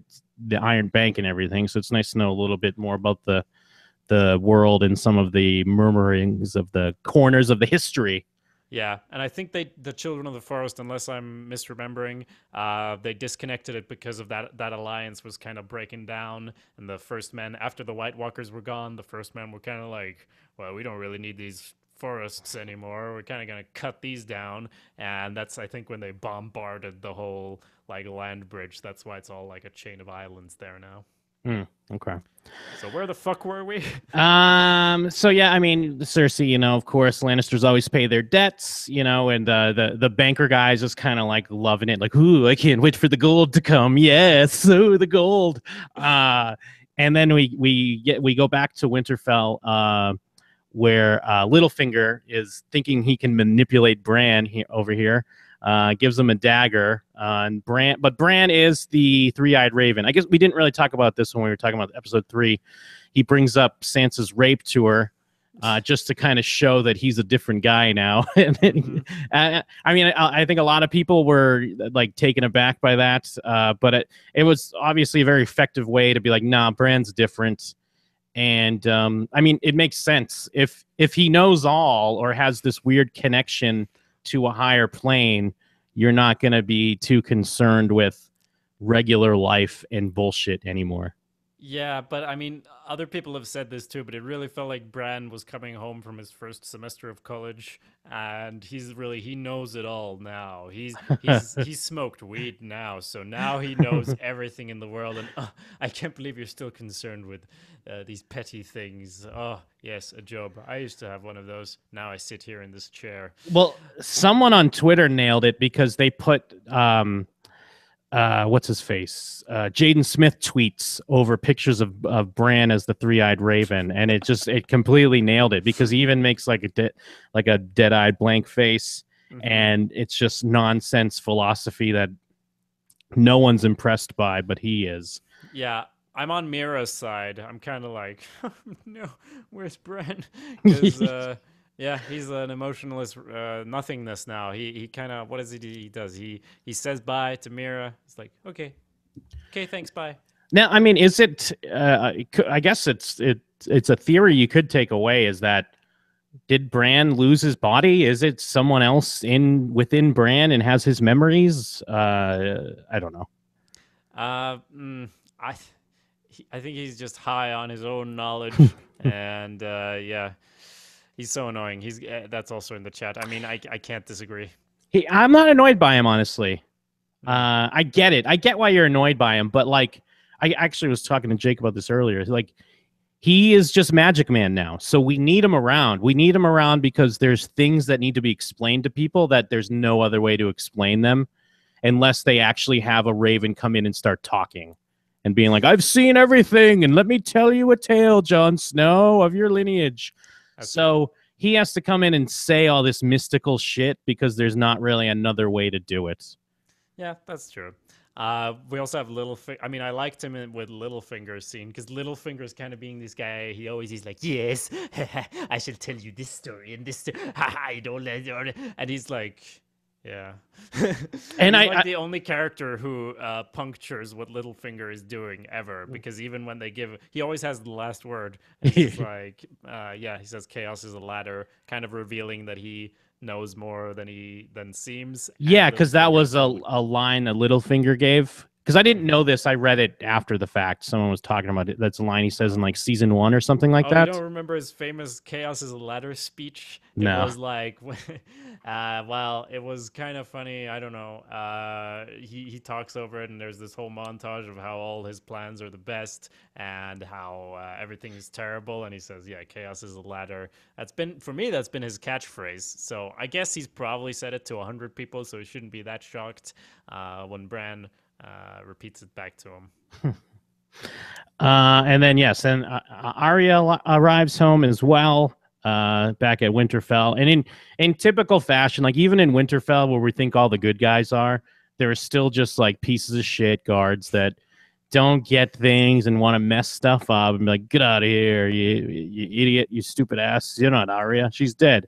Iron Bank and everything, so it's nice to know a little bit more about the world and some of the murmurings of the corners of the history. Yeah, and I think the Children of the Forest, unless I'm misremembering, they disconnected it because of that alliance was kind of breaking down, and the First Men, after the White Walkers were gone, the First Men were kind of like, well, we don't really need these forests anymore. We're kind of going to cut these down, and that's, I think, when they bombarded the whole like land bridge. That's why it's all like a chain of islands there now. Okay. So where the fuck were we? So yeah, I mean, Cersei, of course, Lannisters always pay their debts, and the banker guys just kind of like loving it, like, ooh, I can't wait for the gold to come. Yes, ooh, the gold. And then we go back to Winterfell, where Littlefinger is thinking he can manipulate Bran over here. Gives him a dagger, and but Bran is the three-eyed raven. I guess we didn't really talk about this when we were talking about episode 3. He brings up Sansa's rape to her, just to kind of show that he's a different guy now. I mean, I think a lot of people were like taken aback by that, but it was obviously a very effective way to be like, nah, Bran's different. And I mean, it makes sense if he knows all or has this weird connection to a higher plane, you're not going to be too concerned with regular life and bullshit anymore. Yeah, but I mean, other people have said this too, but it really felt like Bran was coming home from his first semester of college, and he knows it all now. He's smoked weed now, so now he knows everything in the world. And I can't believe you're still concerned with these petty things. Oh yes, a job. I used to have one of those. Now I sit here in this chair. Well, someone on Twitter nailed it because they put what's his face? Jaden Smith tweets over pictures of Bran as the three-eyed raven, and it completely nailed it because he even makes like a dead-eyed blank face, and it's just nonsense philosophy that no one's impressed by, but he is. Yeah, I'm on Mira's side. I'm kind of like, no, where's Bran? Because yeah, he's an emotionless nothingness now. He kind of what is it he does? He says bye to Mira. It's like okay, thanks, bye. Now, I mean, is it? I guess it's a theory you could take away is that did Bran lose his body? Is it someone else within Bran and has his memories? I don't know. I I think he's just high on his own knowledge, and yeah, he's so annoying. He's that's also in the chat. I mean, I can't disagree. I'm not annoyed by him, honestly. I get it. I get why you're annoyed by him, but like, I actually was talking to Jake about this earlier. Like, he is just Magic Man now, so we need him around. We need him around because there's things that need to be explained to people that there's no other way to explain them, unless they actually have a Raven come in and start talking and being like, "I've seen everything, and let me tell you a tale, Jon Snow, of your lineage." So he has to come in and say all this mystical shit because there's not really another way to do it. Yeah, that's true. We also have Littlefinger. I mean, I liked him with Littlefinger's scene because Littlefinger's kind of being this guy. He's like, yes, I shall tell you this story and this story. I don't let you. And he's like, yeah. And he's like the only character who punctures what Littlefinger is doing ever, because even when they give, he always has the last word. He's like, yeah, he says chaos is a ladder, kind of revealing that he knows more than seems. Yeah, because that was a line a Littlefinger gave. Because I didn't know this, I read it after the fact. Someone was talking about it. That's a line he says in like season 1 or something like that. You don't remember his famous "Chaos is a ladder" speech? No. It was like, well, it was kind of funny. I don't know. He talks over it, and there's this whole montage of how all his plans are the best and how everything is terrible. And he says, "Yeah, chaos is a ladder." That's been his catchphrase. So I guess he's probably said it to 100 people, so he shouldn't be that shocked when Bran repeats it back to him. And then yes, and Arya arrives home as well, back at Winterfell, and in typical fashion, like even in Winterfell, where we think all the good guys are, there are still just like pieces of shit guards that don't get things and want to mess stuff up and be like, "Get out of here, you idiot, you stupid ass! You're not Arya; she's dead."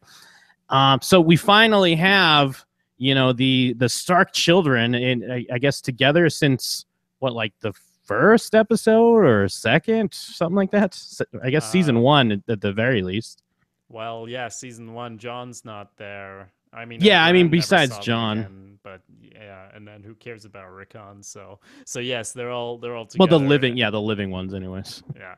So we finally have, the Stark children, and I guess together since what, like the first episode or second, something like that. I guess season 1 at the very least. Well, yeah, season 1, John's not there. I mean, yeah, I mean, besides John, again, but yeah, and then who cares about Rickon? So yes, they're all together. Well, the living ones, anyways. Yeah,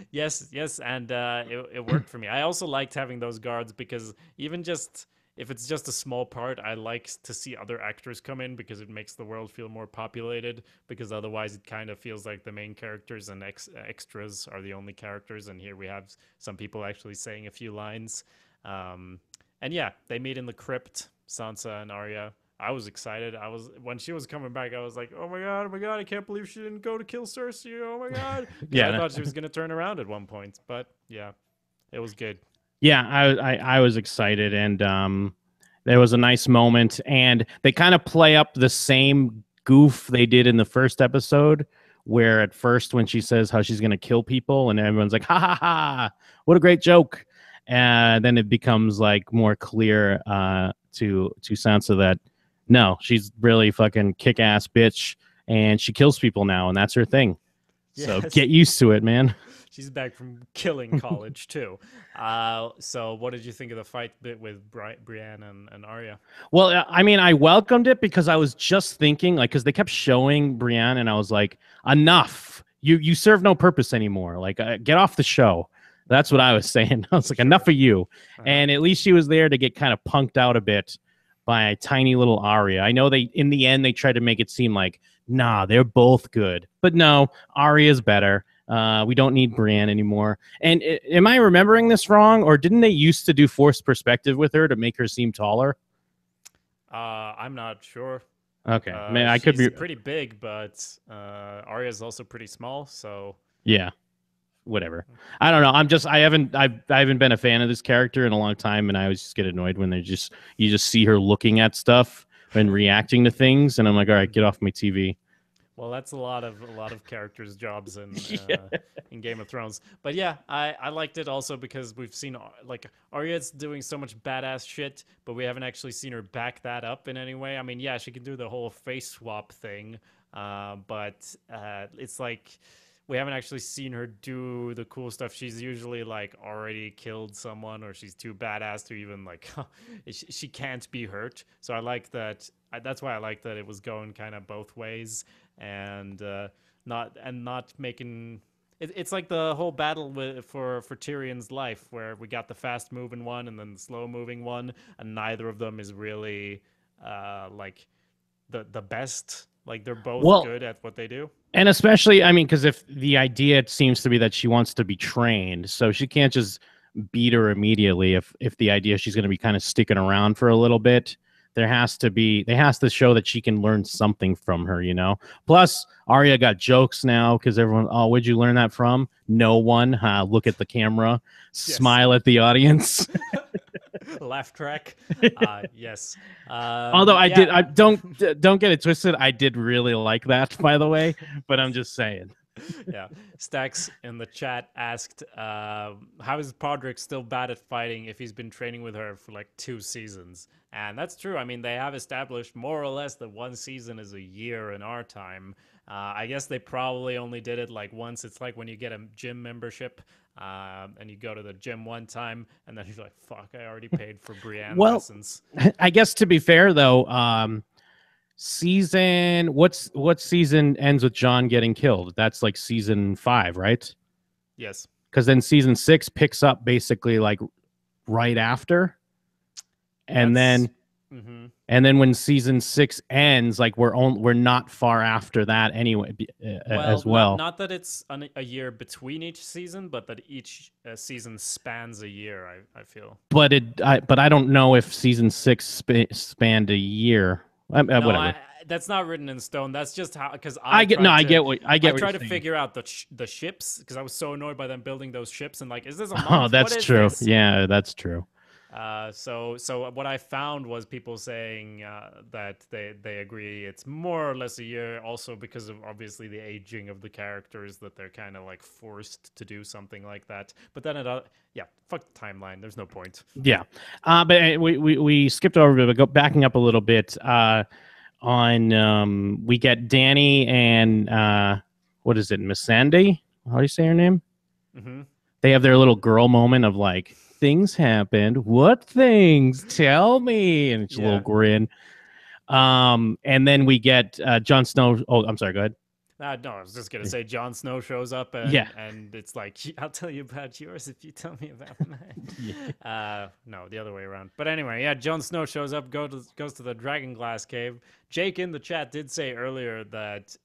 yes, and it worked for me. I also liked having those guards because even just if it's just a small part, I like to see other actors come in because it makes the world feel more populated. Because otherwise, it kind of feels like the main characters and extras are the only characters. And here we have some people actually saying a few lines. And yeah, they meet in the crypt, Sansa and Arya. I was excited. When she was coming back, I was like, oh my god, I can't believe she didn't go to kill Cersei. Oh my god. Yeah, I thought she was gonna turn around at one point, but yeah, it was good. Yeah, I was excited, and there was a nice moment, and they kind of play up the same goof they did in the first episode, where at first when she says how she's gonna kill people, and everyone's like, ha ha ha, what a great joke. And then it becomes like more clear to Sansa that no, she's really fucking kick-ass bitch, and she kills people now, and that's her thing. Yes. So get used to it, man. She's back from killing college too. So what did you think of the fight bit with Brienne and Arya? Well, I mean, I welcomed it because I was just thinking, like, because they kept showing Brienne, and I was like, enough. you serve no purpose anymore. Like, get off the show. That's what I was saying. I was like, enough of you. And at least she was there to get kind of punked out a bit by a tiny little Arya. I know in the end, they tried to make it seem like, nah, they're both good. But no, Arya's better. We don't need Brienne anymore. And am I remembering this wrong? Or didn't they used to do forced perspective with her to make her seem taller? I'm not sure. Okay. Man, I could be pretty big, but Arya's also pretty small, so yeah. Whatever. I don't know. I haven't been a fan of this character in a long time, and I always just get annoyed when you just see her looking at stuff and reacting to things, and I'm like, all right, get off my TV. Well, that's a lot of characters' jobs in Game of Thrones. But yeah, I liked it also because we've seen like Arya's doing so much badass shit, but we haven't actually seen her back that up in any way. I mean, yeah, she can do the whole face swap thing, but it's like we haven't actually seen her do the cool stuff. She's usually like already killed someone, or she's too badass to even like she can't be hurt. So I like that. That's why I like that it was going kind of both ways, and not making. It's like the whole battle for Tyrion's life, where we got the fast moving one and then the slow moving one, and neither of them is really like the best. Like they're both good at what they do. And especially, I mean, because if the idea seems to be that she wants to be trained, so she can't just beat her immediately. If the idea she's going to be kind of sticking around for a little bit, they has to show that she can learn something from her, you know. Plus, Arya got jokes now because everyone, oh, where'd you learn that from? No one. Look at the camera, smile at the audience. Laugh track. Yes. Although I don't get it twisted. I did really like that, by the way, but I'm just saying. Yeah. Stacks in the chat asked, how is Podrick still bad at fighting if he's been training with her for like 2 seasons? And that's true. I mean, they have established more or less that 1 season is a year in our time. I guess they probably only did it like once. It's like when you get a gym membership and you go to the gym one time and then you're like, fuck, I already paid for Brienne lessons. I guess to be fair though, what season ends with Jon getting killed? That's like season 5, right? Yes. Because then season 6 picks up basically like right after. And then when season 6 ends, like we're not far after that anyway, as well. Not that it's a year between each season, but that each season spans a year. I feel. But I don't know if season 6 spanned a year. Whatever. That's not written in stone. That's just how, because I tried to figure out the ships because I was so annoyed by them building those ships and like, is this a month? Oh, that's true. This? Yeah, that's true. So what I found was people saying that they agree it's more or less a year, also because of obviously the aging of the characters, that they're kind of like forced to do something like that. But then fuck the timeline. There's no point. Yeah, but we skipped over, but backing up a little bit. We get Dany and what is it, Missandei? How do you say her name? Mm-hmm. They have their little girl moment of like, things happened. What things? Tell me. And it's a little grin. And then we get Jon Snow. Oh, I'm sorry. Go ahead. No, I was just gonna say Jon Snow shows up, and it's like, I'll tell you about yours if you tell me about mine. No, the other way around. But anyway, yeah, Jon Snow shows up, goes to the Dragonglass cave. Jake in the chat did say earlier that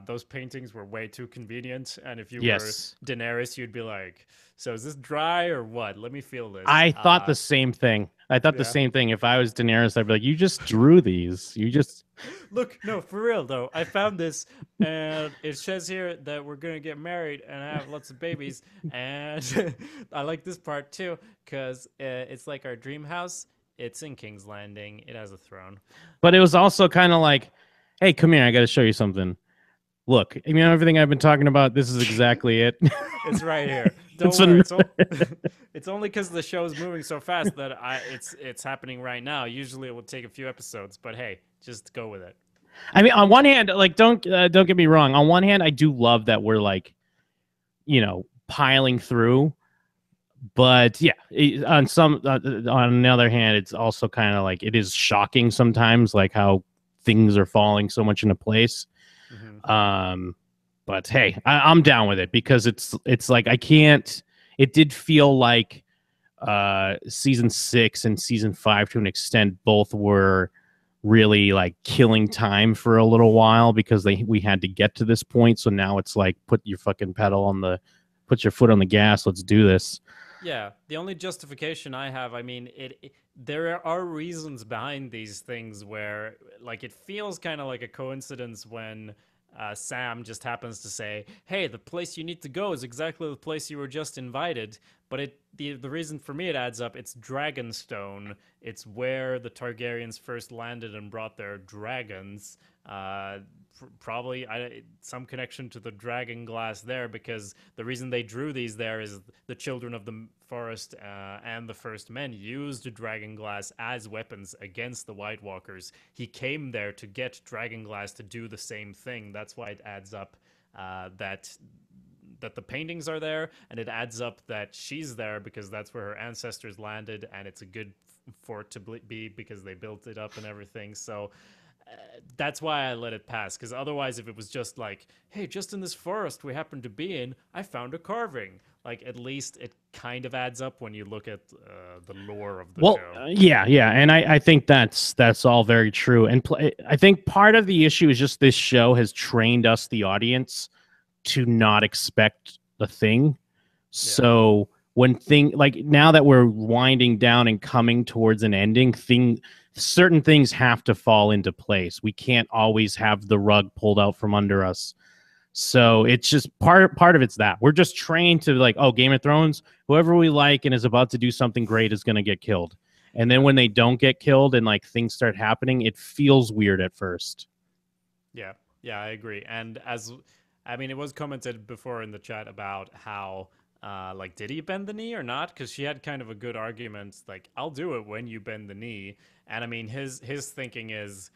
those paintings were way too convenient, and if you were Daenerys, you'd be like, so is this dry or what? Let me feel this. I thought the same thing. The same thing. If I was Daenerys, I'd be like, you just drew these. You just... Look, no, for real, though. I found this, and it says here that we're going to get married and have lots of babies. And I like this part, too, because it's like our dream house. It's in King's Landing. It has a throne. But it was also kind of like, hey, come here. I got to show you something. Look, you know everything I've been talking about? This is exactly it. It's right here. Don't worry. It's only because the show is moving so fast that it's happening right now. Usually it will take a few episodes, but hey, just go with it. I mean, on one hand, like don't get me wrong. On one hand, I do love that we're like, piling through. But yeah, on the other hand, it's also kind of like it is shocking sometimes, like how things are falling so much into place. But hey, I'm down with it because it's like I can't. It did feel like season 6 and season 5 to an extent both were really like killing time for a little while because we had to get to this point. So now it's like put your foot on the gas. Let's do this. Yeah, the only justification I have, I mean, there are reasons behind these things where, like, it feels kind of like a coincidence when Sam just happens to say, "Hey, the place you need to go is exactly the place you were just invited." But the reason for me it adds up. It's Dragonstone. It's where the Targaryens first landed and brought their dragons. Probably some connection to the dragon glass there, because the reason they drew these there is the children of the forest and the first men used dragon glass as weapons against the White Walkers. He came there to get dragon glass to do the same thing. That's why it adds up that the paintings are there, and it adds up that she's there because that's where her ancestors landed, and it's a good fort to be because they built it up and everything. So that's why I let it pass, because otherwise, if it was just like, hey, just in this forest we happen to be in, I found a carving, like, at least it kind of adds up when you look at the lore of the show. Yeah, and I think that's all very true. And I think part of the issue is just this show has trained us, the audience, to not expect a thing. So when like now that we're winding down and coming towards an ending, certain things have to fall into place. We can't always have the rug pulled out from under us. So it's just part of it's that we're just trained to, like, oh, Game of Thrones, whoever we like and is about to do something great is going to get killed. And then when they don't get killed and like things start happening, it feels weird at first. Yeah, I agree. And I mean, it was commented before in the chat about how, like, did he bend the knee or not? Because she had kind of a good argument, like, I'll do it when you bend the knee. And I mean, his thinking is,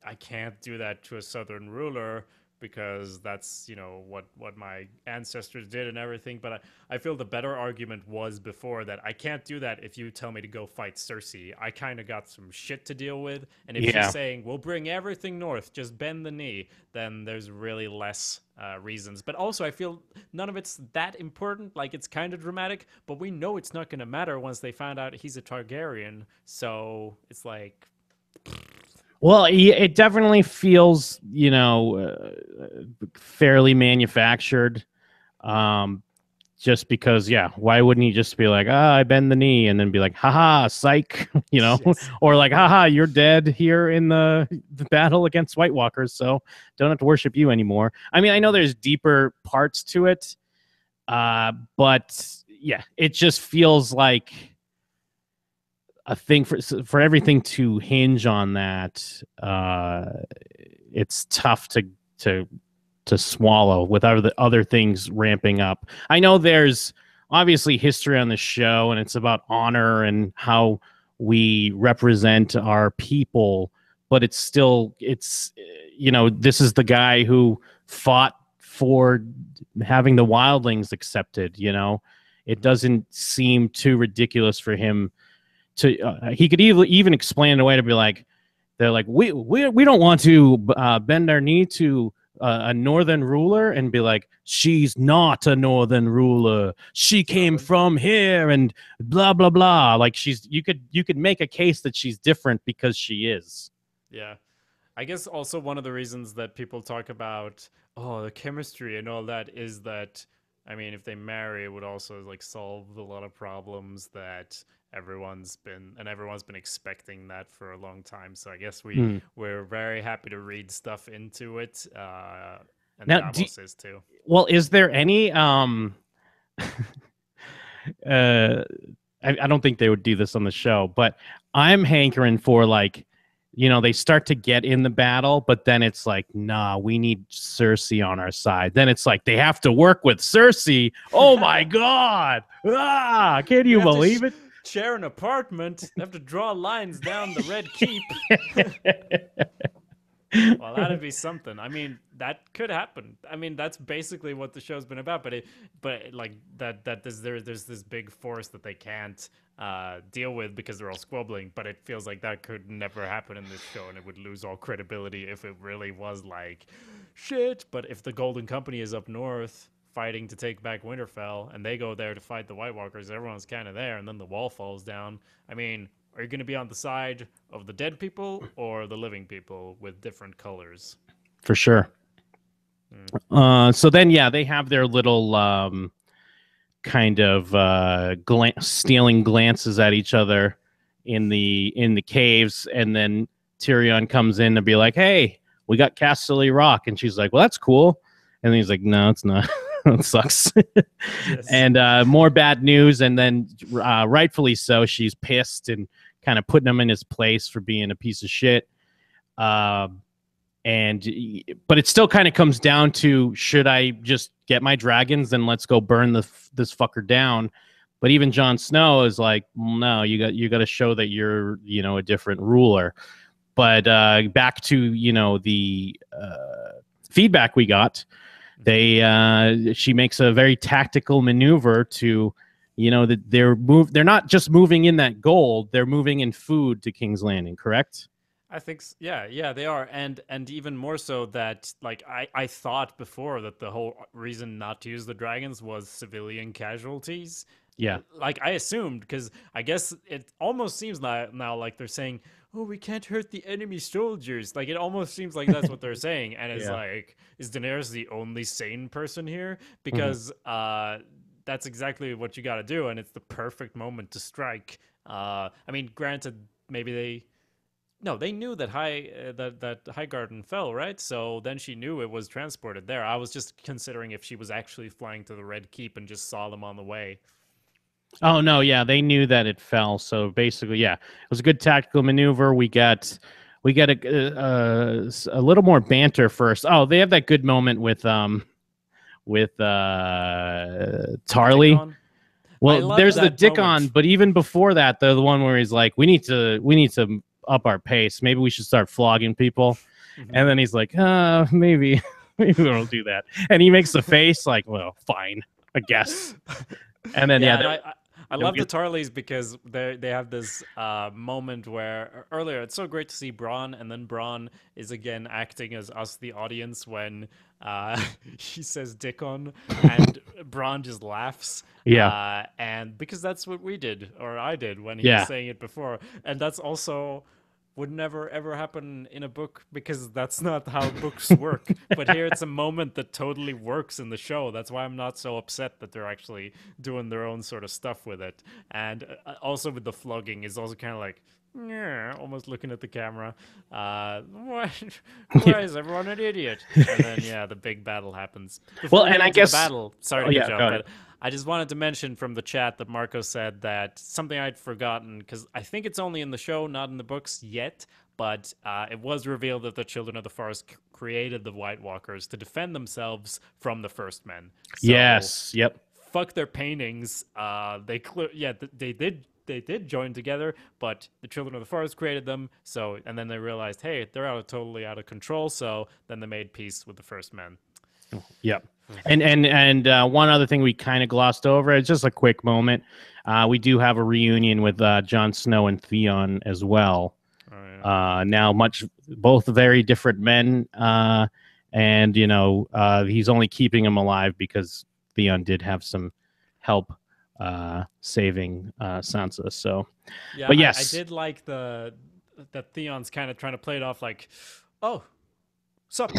I can't do that to a southern ruler because that's, you know, what my ancestors did and everything. But I feel the better argument was before that I can't do that if you tell me to go fight Cersei. I kind of got some shit to deal with. And if she's saying, we'll bring everything north, just bend the knee, then there's really less reasons. But also, I feel none of it's that important. Like, it's kind of dramatic, but we know it's not going to matter once they found out he's a Targaryen. So it's like... Well, it definitely feels, fairly manufactured. Just because, why wouldn't he just be like, I bend the knee, and then be like, haha, psych, Yes. or like, haha, you're dead here in the battle against White Walkers, so don't have to worship you anymore. I mean, I know there's deeper parts to it, but yeah, it just feels like a thing for everything to hinge on that. It's tough to swallow with other things ramping up. I know there's obviously history on the show, and it's about honor and how we represent our people, but it's still, this is the guy who fought for having the wildlings accepted. It doesn't seem too ridiculous for him to he could even explain it away to be like, they're like, we don't want to bend our knee to a northern ruler, and be like, she's not a northern ruler, she came from here, and blah blah blah. Like, you could make a case that she's different because she is. Yeah. I guess also one of the reasons that people talk about, the chemistry and all that, is that, I mean, if they marry, it would also, like, solve a lot of problems that everyone's been expecting that for a long time. So I guess we're very happy to read stuff into it. And Now, Davos is too. Well, is there any I don't think they would do this on the show, but I'm hankering for, like, they start to get in the battle, but then it's like, nah, we need Cersei on our side. Then it's like they have to work with Cersei. Oh my god! Can you believe it? Share an apartment. They have to draw lines down the Red Keep. Well, that'd be something. I mean, that could happen. I mean, that's basically what the show's been about. But like there's this big force that they can't deal with because they're all squabbling. But it feels like that could never happen in this show, and it would lose all credibility if it really was like, shit. But if the Golden Company is up north fighting to take back Winterfell, and they go there to fight the White Walkers, everyone's kind of there, and then the wall falls down. I mean, are you going to be on the side of the dead people or the living people with different colors? For sure. So then, yeah, they have their little kind of stealing glances at each other in the caves, and then Tyrion comes in to be like, "Hey, we got Casterly Rock," and she's like, "Well, that's cool," and then he's like, "No, it's not. It sucks." Yes. And more bad news, and then rightfully so, she's pissed and kind of putting him in his place for being a piece of shit. But it still kind of comes down to, should I just get my dragons and let's go burn this fucker down? But even Jon Snow is like, no, you got to show that you're, a different ruler. But back to, the feedback we got, she makes a very tactical maneuver to, that they're not just moving in that gold, they're moving in food to King's Landing, correct? I think, yeah, they are, and even more so that, like, I thought before that the whole reason not to use the dragons was civilian casualties. Yeah, like I assumed, because I guess it almost seems now like they're saying, "Oh, we can't hurt the enemy soldiers." Like, it almost seems like that's what they're saying, and it's like, is Daenerys the only sane person here? Because that's exactly what you got to do, and it's the perfect moment to strike. I mean, granted, maybe they knew that Highgarden fell, right? So then she knew it was transported there. I was just considering if she was actually flying to the Red Keep and just saw them on the way. Oh no, yeah, they knew that it fell. So basically, yeah, it was a good tactical maneuver. We got a little more banter first. Oh, they have that good moment with Tarly. Well, there's the Dickon, but even before that, the one where he's like, we need to up our pace. Maybe we should start flogging people. And then he's like, maybe we don't do that. And he makes the face like, well, fine, I guess. And then I love the Tarleys because they have this moment where earlier it's so great to see Bronn, and then Bronn is again acting as us, the audience, when he says Dickon, and Bronn just laughs. Yeah. And because that's what we did, or I did, when he was saying it before. And that's also would never ever happen in a book, because that's not how books work. But here it's a moment that totally works in the show. That's why I'm not so upset that they're actually doing their own sort of stuff with it. And also with the flogging is also kind of like, yeah, almost looking at the camera. Why is everyone an idiot? And then the big battle happens. Before and I guess sorry to jump, but I just wanted to mention from the chat that Marco said that something I'd forgotten, because I think it's only in the show, not in the books yet, but it was revealed that the Children of the Forest created the White Walkers to defend themselves from the First Men. So, yes, yep. Fuck their paintings. They did join together, but the Children of the Forest created them. So, and then they realized, hey, they're totally out of control. So then they made peace with the First Men. Yep. And one other thing we kind of glossed over, it's just a quick moment. We do have a reunion with Jon Snow and Theon as well. Oh, yeah. Now, both very different men, and he's only keeping him alive because Theon did have some help saving Sansa. So, yeah, but yes, I did like that Theon's kind of trying to play it off like, oh, sup.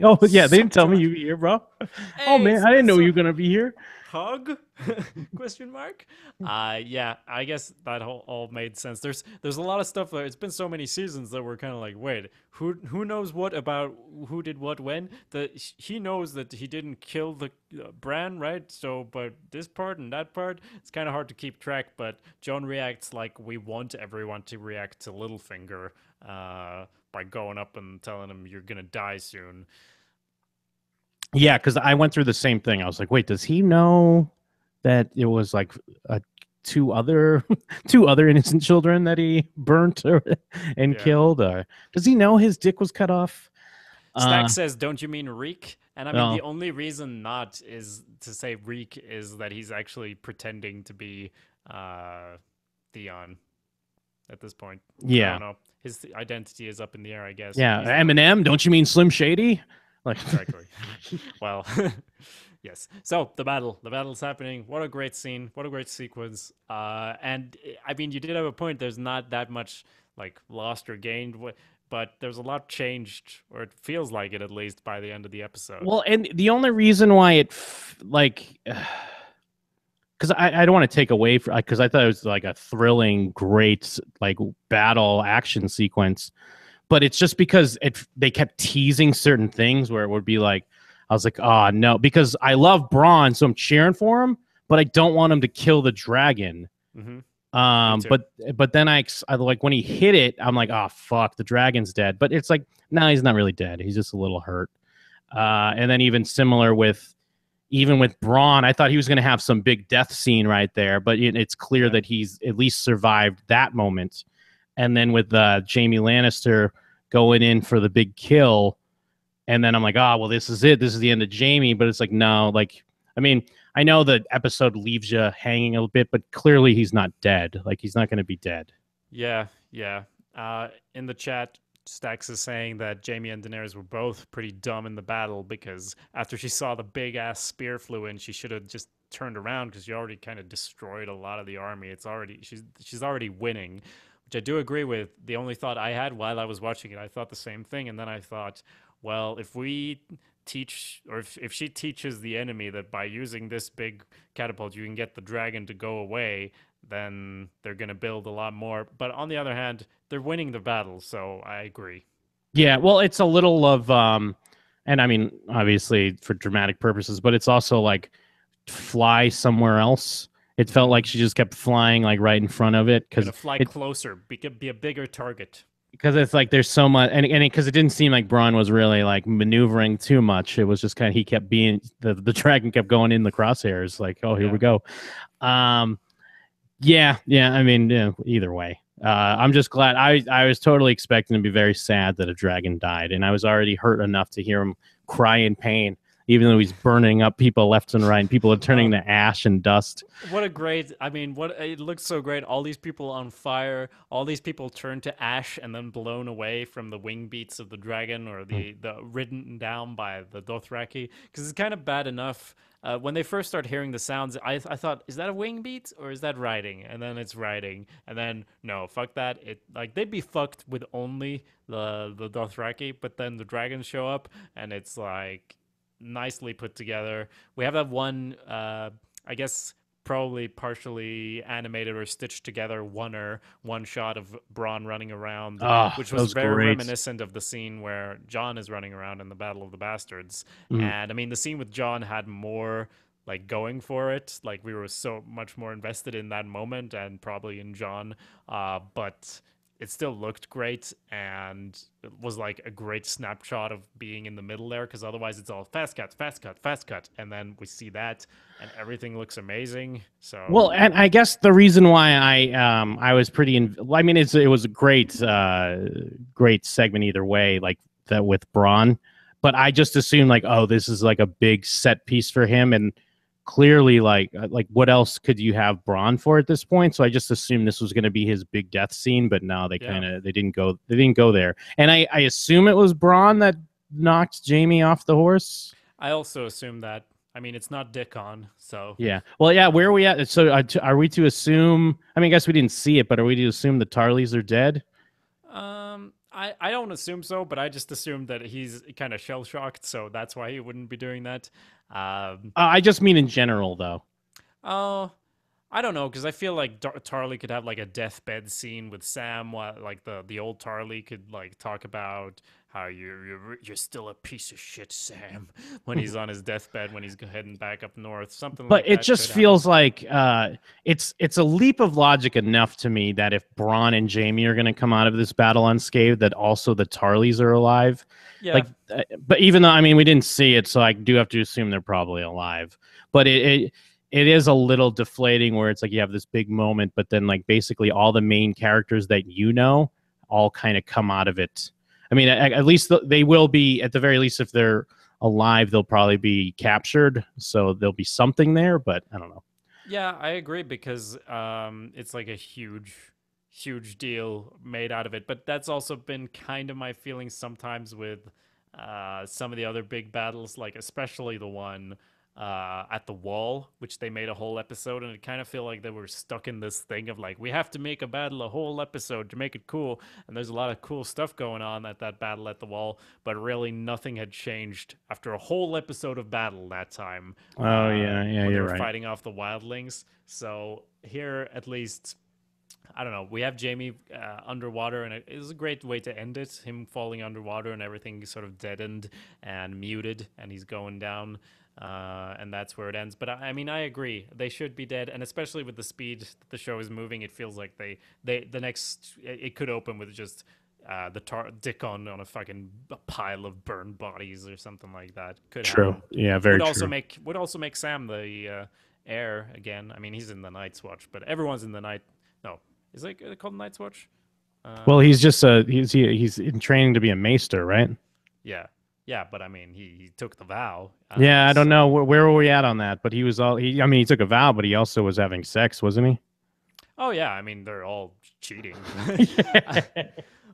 Oh yeah, they didn't tell me you were here, bro. Hey, oh man, I didn't know you were gonna be here. Hug? Question mark? Yeah, I guess that all made sense. There's a lot of stuff there. It's been so many seasons that we're kind of like, wait, who knows what about who did what when? He knows that he didn't kill the Bran, right? So, but this part and that part, it's kind of hard to keep track. But Jon reacts like we want everyone to react to Littlefinger. By going up and telling him you're gonna die soon. Yeah, because I went through the same thing. I was like, wait, does he know that it was like two other innocent children that he burnt and killed? Or does he know his dick was cut off? Stack says, don't you mean Reek? And I mean, the only reason not is to say Reek is that he's actually pretending to be Theon at this point. Yeah. I don't know. His identity is up in the air, I guess. Yeah, Eminem, don't you mean Slim Shady? Like, Exactly. Well, yes. So the battle's happening. What a great scene. What a great sequence. And I mean, you did have a point. There's not that much like lost or gained, but there's a lot changed, or it feels like it at least by the end of the episode. well, and the only reason why like, because I don't want to take away from, because I thought it was like a thrilling, great like battle action sequence, but it's just because they kept teasing certain things where it would be like, I was like, oh no, because I love Braun, so I'm cheering for him, but I don't want him to kill the dragon. Mm-hmm. Me too. But then I like when he hit it, I'm like, oh fuck, the dragon's dead. But it's like, no, he's not really dead. He's just a little hurt. And then even similar with Braun, I thought he was going to have some big death scene right there, but it's clear that he's at least survived that moment. And then with Jaime Lannister going in for the big kill, and then I'm like, oh well, this is it. This is the end of Jaime. But it's like, no, like, I mean, I know the episode leaves you hanging a bit, but clearly he's not dead. Like, he's not going to be dead. Yeah, yeah. In the chat, Stax is saying that Jamie and Daenerys were both pretty dumb in the battle because after she saw the big ass spear flew in, she should have just turned around because she already kind of destroyed a lot of the army. It's already she's already winning, which I do agree with. The only thought I had while I was watching it, I thought the same thing, and then I thought, well, if we teach or if she teaches the enemy that by using this big catapult you can get the dragon to go away, then they're going to build a lot more. But on the other hand, they're winning the battle, so I agree. Yeah, well, it's a little of and I mean, obviously for dramatic purposes, but it's also like fly somewhere else. It felt like she just kept flying like right in front of it Gonna fly closer, be a bigger target. because it's like there's so much, and because it didn't seem like Braun was really like maneuvering too much. It was just kind of he kept being the dragon kept going in the crosshairs. Like, oh, here we go. Yeah. I mean, yeah, either way, I'm just glad. I was totally expecting to be very sad that a dragon died, and I was already hurt enough to hear him cry in pain, even though he's burning up people left and right, and people are turning to ash and dust. What a great! I mean, what it looks so great. All these people on fire. All these people turned to ash and then blown away from the wing beats of the dragon or the ridden down by the Dothraki. Because it's kind of bad enough. When they first start hearing the sounds, I thought, is that a wing beat or is that riding? And then it's riding, and then no, fuck that. It like they'd be fucked with only the Dothraki, but then the dragons show up, and it's like nicely put together. We have that one, I guess, probably partially animated or stitched together one shot of Bronn running around, which was very great. reminiscent of the scene where Jon is running around in the Battle of the Bastards. And I mean, the scene with Jon had more like going for it. Like we were so much more invested in that moment and probably in Jon, but it still looked great, and it was like a great snapshot of being in the middle there, because otherwise it's all fast cut, and then we see that and everything looks amazing. So well, and I guess the reason why I was pretty I mean, it was a great great segment either way, like that with Braun, but I just assumed like, oh, this is like a big set piece for him, and clearly like what else could you have Braun for at this point? So I just assumed this was going to be his big death scene, but no, they didn't go there. And I assume it was Braun that knocked Jaime off the horse. I also assume that. I mean, it's not Dickon, so yeah. Well, yeah. Where are we at? So are we to assume? I mean, I guess we didn't see it, but are we to assume the Tarleys are dead? I don't assume so, but I just assumed that he's kind of shell shocked, so that's why he wouldn't be doing that. I just mean in general, though. Oh, I don't know, because I feel like Tarly could have like a deathbed scene with Sam, while like the old Tarly could like talk about how you're still a piece of shit, Sam, when he's on his deathbed, when he's heading back up north, something. But like that. It just feels like it's a leap of logic enough to me that if Braun and Jaime are going to come out of this battle unscathed, that also the Tarleys are alive. Yeah. Like, but even though, I mean, we didn't see it, so I do have to assume they're probably alive. But it is a little deflating where it's like you have this big moment, but then like basically all the main characters that you know all kind of come out of it. I mean, at least they will be, at the very least, if they're alive, they'll probably be captured. So there'll be something there, but I don't know. Yeah, I agree, because it's like a huge deal made out of it. But that's also been kind of my feeling sometimes with some of the other big battles, like especially the one at the wall, which they made a whole episode, and it kind of feel like they were stuck in this thing of like we have to make a battle a whole episode to make it cool. And there's a lot of cool stuff going on at that battle at the wall, but really nothing had changed after a whole episode of battle that time. Oh yeah, When they you're were right. fighting off the wildlings. So here, at least, I don't know. We have Jamie underwater, and it is a great way to end it. Him falling underwater and everything sort of deadened and muted, and he's going down, and that's where it ends. But I mean, I agree. They should be dead, and especially with the speed that the show is moving, it feels like the next it could open with just Dick on a fucking pile of burned bodies or something like that. Could True. happen. Yeah, very true. Would also make Sam the heir again. I mean, he's in the Night's Watch, but everyone's in the night. No, is it called Night's Watch? Well, he's just he's in training to be a maester, right? Yeah, yeah, but I mean, he took the vow. Yeah, I don't know So where were we at on that, but he was all he. I mean, he took a vow, but he also was having sex, wasn't he? oh yeah, I mean they're all cheating. Yeah.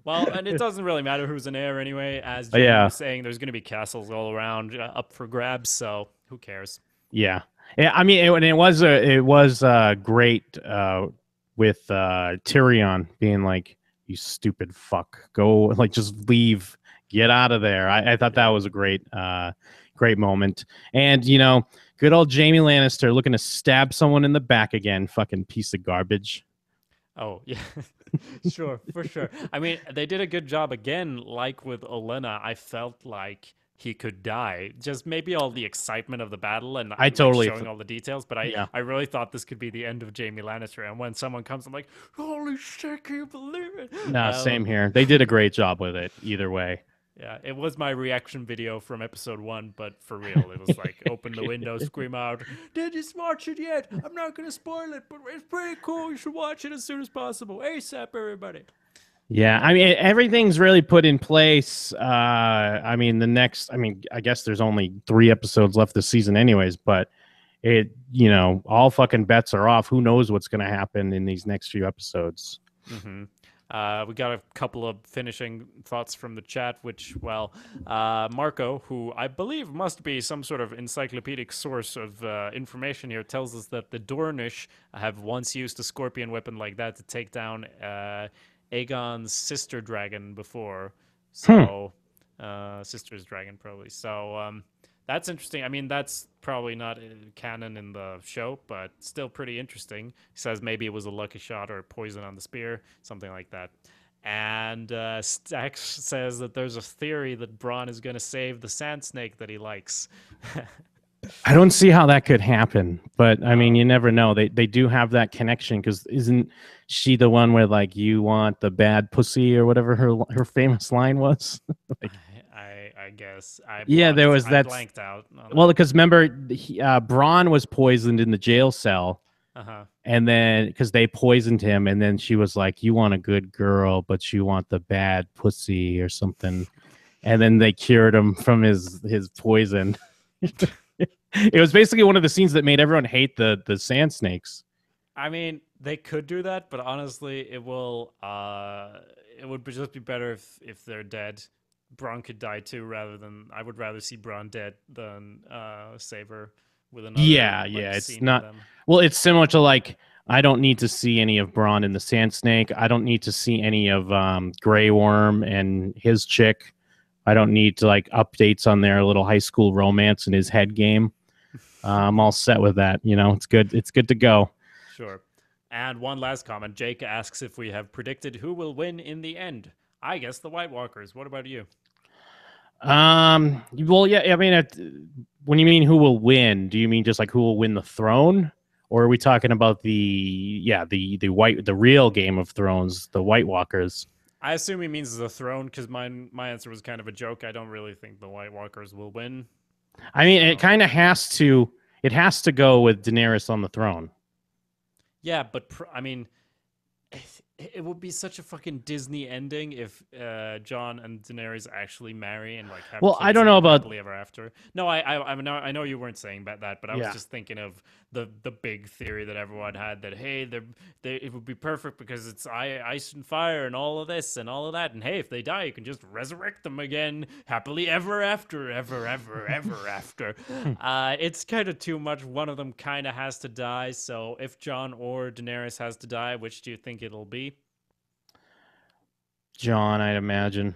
Well, and it doesn't really matter who's an heir anyway. As Jamie Yeah. was saying, there's going to be castles all around up for grabs, so who cares? Yeah. Yeah. I mean, it was great with Tyrion being like, "You stupid fuck, go like just leave, get out of there." I thought that was a great moment, and good old Jamie Lannister looking to stab someone in the back again. Fucking piece of garbage. Oh, yeah. Sure, for sure. I mean, they did a good job again, like with Olenna. I felt like he could die. Just maybe all the excitement of the battle and I like totally showing all the details, but yeah. I really thought this could be the end of Jamie Lannister. And when someone comes, I'm like, holy shit, can you believe it? No, same here. They did a great job with it either way. Yeah, it was my reaction video from episode 1, but for real, it was like open the window, scream out, "Did you watch it yet? I'm not gonna spoil it, but it's pretty cool. You should watch it as soon as possible. ASAP, everybody." Yeah, I mean everything's really put in place. I mean I guess there's only 3 episodes left this season anyways, but all fucking bets are off. Who knows what's going to happen in these next few episodes? Mm-hmm. We got a couple of finishing thoughts from the chat, which, well, Marco, who I believe must be some sort of encyclopedic source of information here, tells us that the Dornish have once used a scorpion weapon like that to take down Aegon's sister dragon before. So, sister's dragon, probably. So, that's interesting. I mean, that's probably not canon in the show, but still pretty interesting. He says maybe it was a lucky shot or poison on the spear, something like that. And Stax says that there's a theory that Bronn is going to save the sand snake that he likes. I don't see how that could happen, but I mean, you never know. They do have that connection because isn't she the one where like you want the bad pussy or whatever her famous line was? Like, I guess. there was that. Blanked out. Well, because remember, Bronn was poisoned in the jail cell. And then because they poisoned him, and then she was like, "You want a good girl, but you want the bad pussy or something." And then they cured him from his poison. It was basically one of the scenes that made everyone hate the sand snakes. I mean, they could do that, but honestly, it would just be better if they're dead. Bronn could die too, I would rather see Bronn dead than save her with another. Yeah, it's not. Well, it's similar to like I don't need to see any of Bronn in the Sand Snake. I don't need to see any of Grey Worm and his chick. I don't need to like updates on their little high school romance and his head game. I'm all set with that. It's good. It's good to go. Sure. And one last comment. Jake asks if we have predicted who will win in the end. I guess the White Walkers. What about you? Well, yeah. I mean, when you mean who will win, do you mean just like who will win the throne, or are we talking about the real Game of Thrones, the White Walkers? I assume he means the throne because my answer was kind of a joke. I don't really think the White Walkers will win. I mean, it kind of has to. It has to go with Daenerys on the throne. Yeah, but I mean, it would be such a fucking Disney ending if Jon and Daenerys actually marry and like have Well, I kids don't and know live about happily ever after. No, I know you weren't saying about that, but I was yeah. just thinking of the big theory that everyone had that hey, they it would be perfect because it's ice and fire and all of this and all of that, and hey, if they die, you can just resurrect them again happily ever after, ever after. It's kind of too much. One of them kind of has to die. So if Jon or Daenerys has to die, which do you think it'll be? Jon, I'd imagine.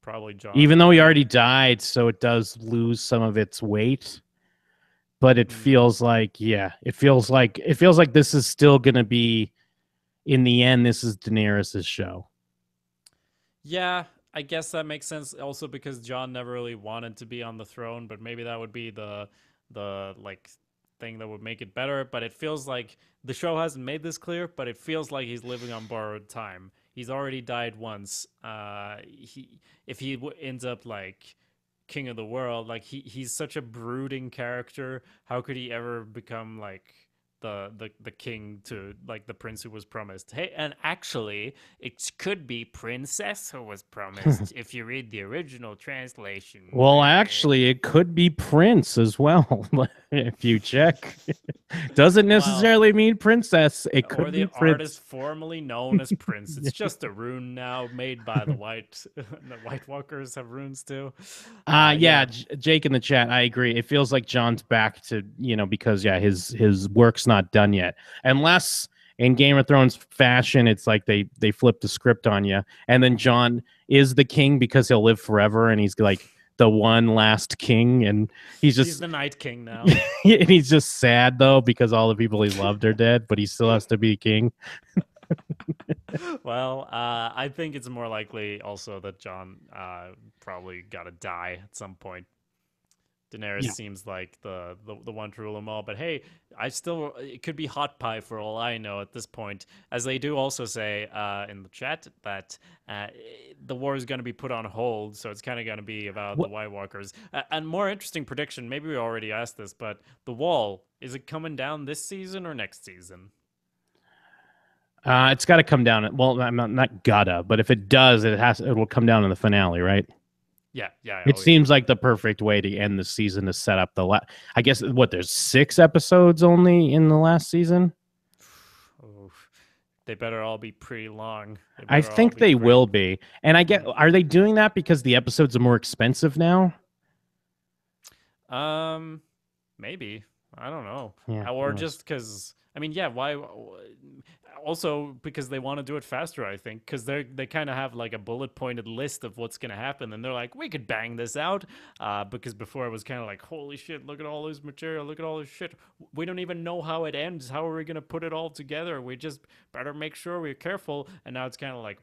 Probably Jon. Even though he Yeah. already died, so it does lose some of its weight. But it Mm. feels like, yeah, it feels like this is still gonna be in the end, this is Daenerys' show. Yeah, I guess that makes sense. Also because Jon never really wanted to be on the throne, but maybe that would be the like thing that would make it better. But it feels like the show hasn't made this clear, but it feels like he's living on borrowed time. He's already died once. He if he ends up like king of the world, like he's such a brooding character. How could he ever become like the king to like the prince who was promised? Hey, and actually, it could be princess who was promised if you read the original translation. Well, actually, it could be Prince as well. If you check, doesn't Well, necessarily mean princess. It or could be the Prince. artist formerly known as Prince. It's just a rune now made by the the White Walkers have runes too. Yeah, Yeah, Jake in the chat. I agree. It feels like John's back to because yeah, his work's not done yet, unless in Game of Thrones fashion, it's like they flip the script on you, and then John is the king because he'll live forever, and he's like the one last king, and he's he's just the Night King now. and he's just sad though because all the people he loved are dead, but he still has to be king. Well, I think it's more likely also that John probably got to die at some point. Daenerys Yeah. seems like the one to rule them all, but hey, I still it could be hot pie for all I know at this point, as they do also say in the chat that uh, the war is going to be put on hold, so it's kind of going to be about the What? White Walkers. And more interesting prediction, maybe we already asked this, but the wall is it coming down this season or next season? It's got to come down. Well, I'm not gotta, but if it does, it will come down in the finale, right? Yeah, yeah, It oh yeah. seems like the perfect way to end the season to set up I guess what there's 6 episodes only in the last season. Oh, they better all be pretty long. They I better all think be they great. will be. And are they doing that because the episodes are more expensive now? Um, maybe. I don't know. Yeah. Or just because I mean, yeah. Why? Also, because they want to do it faster. I think because they kind of have like a bullet pointed list of what's gonna happen, and they're like, we could bang this out. Because before it was kind of like, holy shit, look at all this material, look at all this shit. We don't even know how it ends. How are we gonna put it all together? We just better make sure we're careful. And now it's kind of like,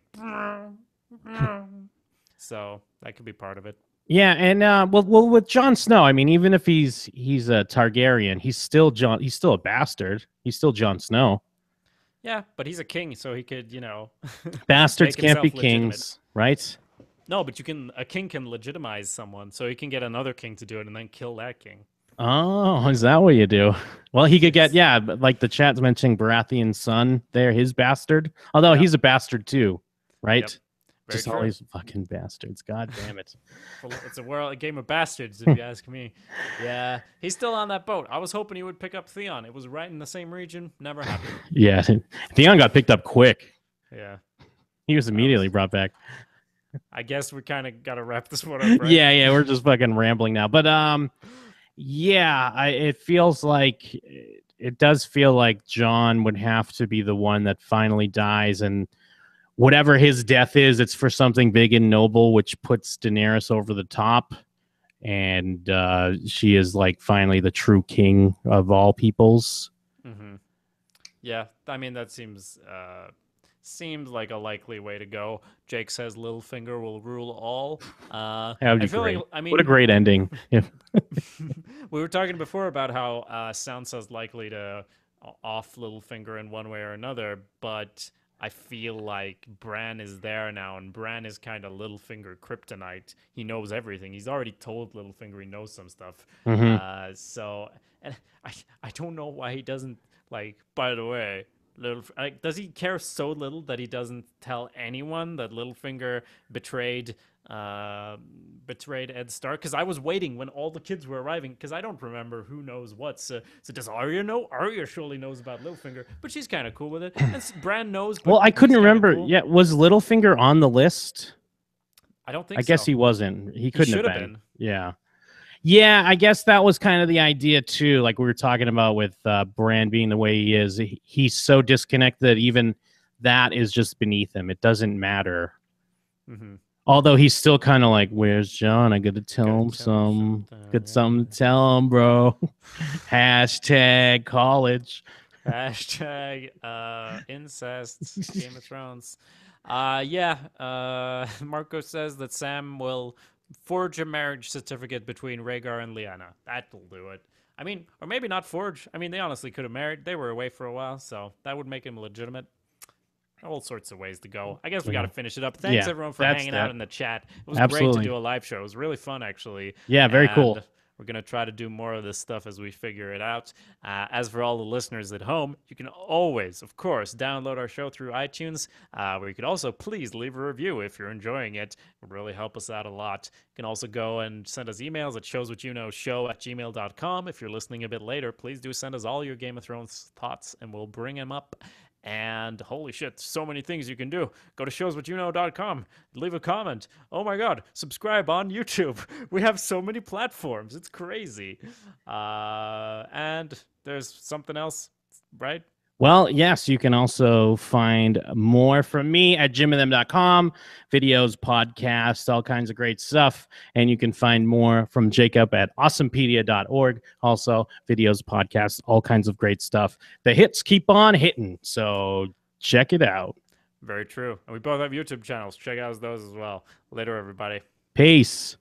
so that could be part of it. Yeah, and well, with Jon Snow, I mean, even if he's a Targaryen, he's still Jon. He's still a bastard. He's still Jon Snow. Yeah, but he's a king, so he could, Bastards make can't be himself legitimate. kings, right? No, but a king can legitimize someone, so he can get another king to do it and then kill that king. Oh, is that what you do? Well, he could get Yes. but like the chat's mentioning Baratheon's son there, his bastard. Although Yeah. he's a bastard too, right? Yep. Very Just all true. these fucking bastards. God damn it. It's a game of bastards, if you ask me. Yeah, he's still on that boat. I was hoping he would pick up Theon. It was right in the same region. Never happened. Yeah. Theon got picked up quick. Yeah. He was immediately brought back. I guess we kind of got to wrap this one up, right? Yeah, we're just fucking rambling now. But it feels like it does feel like John would have to be the one that finally dies, and whatever his death is, it's for something big and noble, which puts Daenerys over the top, and she is like finally the true king of all peoples. Mm-hmm. Yeah, I mean that seems like a likely way to go. Jake says Littlefinger will rule all. That would be I feel great. like I mean What a great ending! we were talking before about how Sansa's likely to off Littlefinger in one way or another, but I feel like Bran is there now, and Bran is kind of Littlefinger kryptonite. He knows everything. He's already told Littlefinger he knows some stuff. Mhm. So, and I don't know why he doesn't like. By the way, Like, does he care so little that he doesn't tell anyone that Littlefinger betrayed Ed Stark? Because I was waiting when all the kids were arriving, because I don't remember who knows what. So does Arya know? Arya surely knows about Littlefinger, but she's kind of cool with it. And Bran knows, but Well, I couldn't he's kinda remember. cool. Yeah, was Littlefinger on the list? I don't think I guess so. he wasn't. He couldn't have should have been. been. Yeah. Yeah, I guess that was kind of the idea too. Like we were talking about with Bran being the way he is. He's so disconnected that even that is just beneath him. It doesn't matter. Mm-hmm. Although he's still kind of like, "Where's John? I gotta tell him some. Got something to tell him, bro." Hashtag college. Hashtag incest. Game of Thrones. Marco says that Sam will forge a marriage certificate between Rhaegar and Lyanna. That'll do it. I mean, or maybe not forge. I mean, they honestly could have married. They were away for a while, so that would make him legitimate. All sorts of ways to go. I guess we got to finish it up. Thanks, everyone, for hanging out in the chat. It was great to do a live show. It was really fun, actually. Yeah, very cool. We're going to try to do more of this stuff as we figure it out. As for all the listeners at home, you can always, of course, download our show through iTunes, where you could also please leave a review if you're enjoying it. It would really help us out a lot. You can also go and send us emails at showswhatyouknowshow@gmail.com. If you're listening a bit later, please do send us all your Game of Thrones thoughts, and we'll bring them up. And holy shit, so many things you can do. Go to showswhatyouknow.com, leave a comment. Oh my god, subscribe on YouTube. We have so many platforms. It's crazy. And there's something else, right? Well, yes, you can also find more from me at jimandthem.com, videos, podcasts, all kinds of great stuff. And you can find more from Jacob at awesomepedia.org. Also, videos, podcasts, all kinds of great stuff. The hits keep on hitting, so check it out. Very true. And we both have YouTube channels. Check out those as well. Later, everybody. Peace.